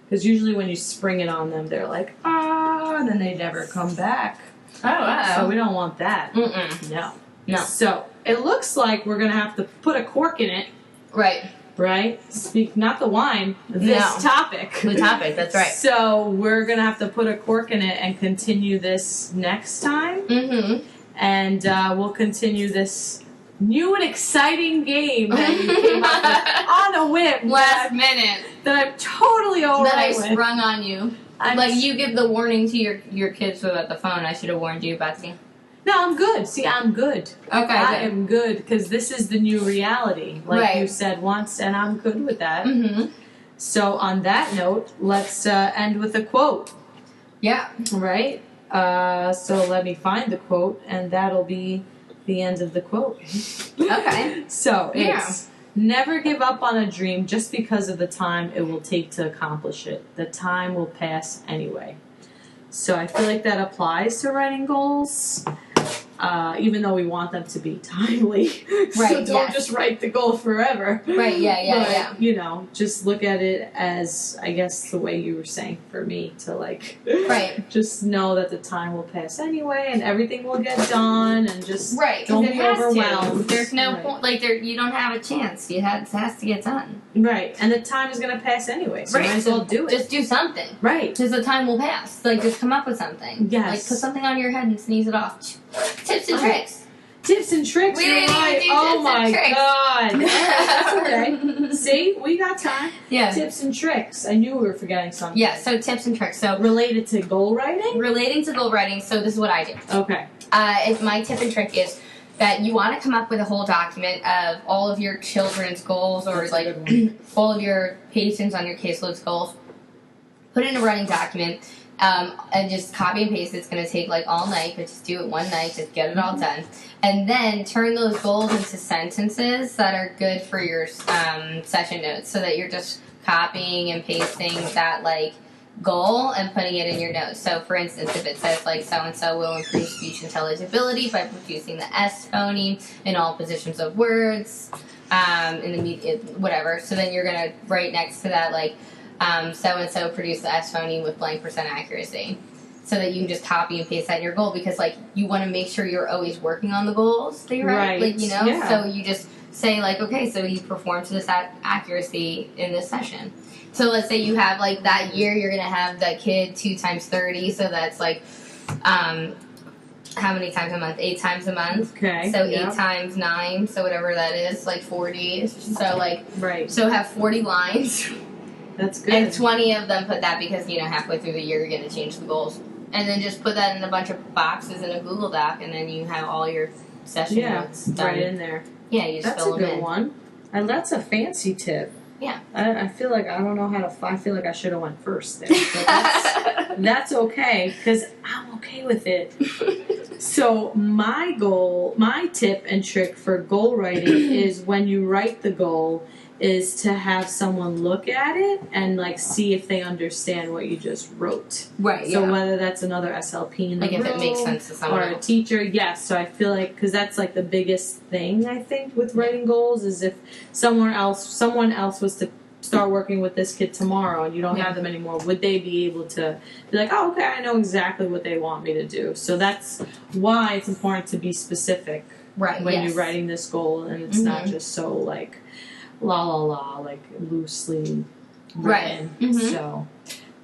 Because usually when you spring it on them, they're like, and then they never come back. Oh, wow. So we don't want that. Mm-mm. No. No. So it looks like we're going to have to put a cork in it, Right. right? Speak, not the wine, this No. topic. The topic, that's right. So we're going to have to put a cork in it and continue this next time. Mm-hmm. And we'll continue this new and exciting game that you came up with on a whim Last minute. that I'm totally all That I right with. sprung on you. Like, you give the warning to your kids about the phone. I should have warned you, Betsy. No, I'm good. See, I'm good. Okay, I good. am good because this is the new reality, like Right. you said once, and I'm good with that. Mm-hmm. So, on that note, let's end with a quote, Yeah. right? So, let me find the quote, and that'll be the end of the quote. Okay. So, Yeah. it's never give up on a dream just because of the time it will take to accomplish it. The time will pass anyway. So, I feel like that applies to writing goals. Even though we want them to be timely. So Right, don't yes. just write the goal forever. Right, yeah, But, yeah. you know, just look at it as, I guess, the way you were saying for me to, like, Right. just know that the time will pass anyway and everything will get done and just Right, don't because be it has overwhelmed. to. There's no Right. point, like, you don't have a chance. It has to get done. Right, and the time is going to pass anyway, so you might as well do it. Just do something. Right. Because the time will pass. Like, just come up with something. Yes. Like, put something on your head and sneeze it off. Tips and tricks. Tips and tricks, We you're didn't even right. do Oh tips my and tricks. god. That's okay. See, we got time. Yeah. Tips and tricks. I knew we were forgetting something. Yeah, so tips and tricks. So, Related to goal writing? relating to goal writing, so this is what I do. Okay. My tip and trick is that you want to come up with a whole document of all of your children's goals or That's a like good one. all of your patients on your caseload's goals. Put it in a writing document and just copy and paste. It's going to take like all night, but just do it one night, just get it all done. And then turn those goals into sentences that are good for your session notes so that you're just copying and pasting that like goal and putting it in your notes. So for instance, if it says like so-and-so will improve speech intelligibility by producing the S phoneme in all positions of words, in the whatever. So then you're going to write next to that like so-and-so produced the S phoneme with blank % accuracy. So that you can just copy and paste that in your goal because like you want to make sure you're always working on the goals that you're Right. like, you know? Yeah. So you just say like, okay, so you performed to this accuracy in this session. So let's say you have like that year you're gonna have the kid 2 times 30, so that's like how many times a month? 8 times a month. Okay. So yeah. 8 times 9, so whatever that is, like 40. So like Right. so have 40 lines. That's good. And 20 of them put that because, you know, halfway through the year you're going to change the goals. And then just put that in a bunch of boxes in a Google Doc, and then you have all your session notes done. right in there. Yeah, you just That's fill a them good in. one. And that's a fancy tip. Yeah. I feel like I don't know how to. I feel like I should have went first there. So that's okay because I'm okay with it. So my tip and trick for goal writing is when you write the goal is to have someone look at it and like see if they understand what you just wrote. Right, So yeah. whether that's another SLP in the Like if room it makes sense to someone or a else. teacher, yes. So I feel like because that's like the biggest thing I think with writing goals is if someone else was to start working with this kid tomorrow and you don't have them anymore, would they be able to be like, oh, okay, I know exactly what they want me to do. So that's why it's important to be specific Right, when yes. you're writing this goal and it's not just so like la la la, like loosely written. Right. Mm-hmm. So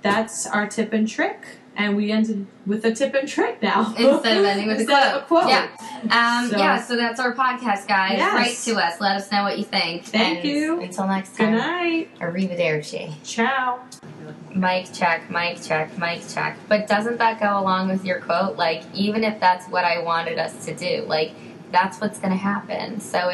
that's our tip and trick. And we ended with a tip and trick now. Instead of ending with Instead of a quote. Yeah. So that's our podcast, guys. Yes. Write to us. Let us know what you think. Thank you. Until next Good time. night. Arrivederci. Ciao. Mic check, mic check, mic check. But doesn't that go along with your quote? Like, even if that's what I wanted us to do, like, that's what's going to happen. So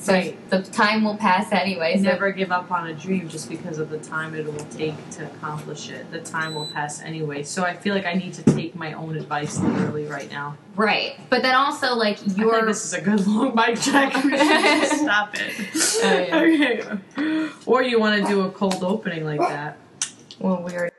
Right. the time will pass anyway. So Never give up on a dream just because of the time it will take to accomplish it. The time will pass anyway. So I feel like I need to take my own advice literally right now. right. But then also, like, I think this is a good long mic check. We should just stop it. Oh, yeah. Okay. Or you want to do a cold opening like that. Well, we're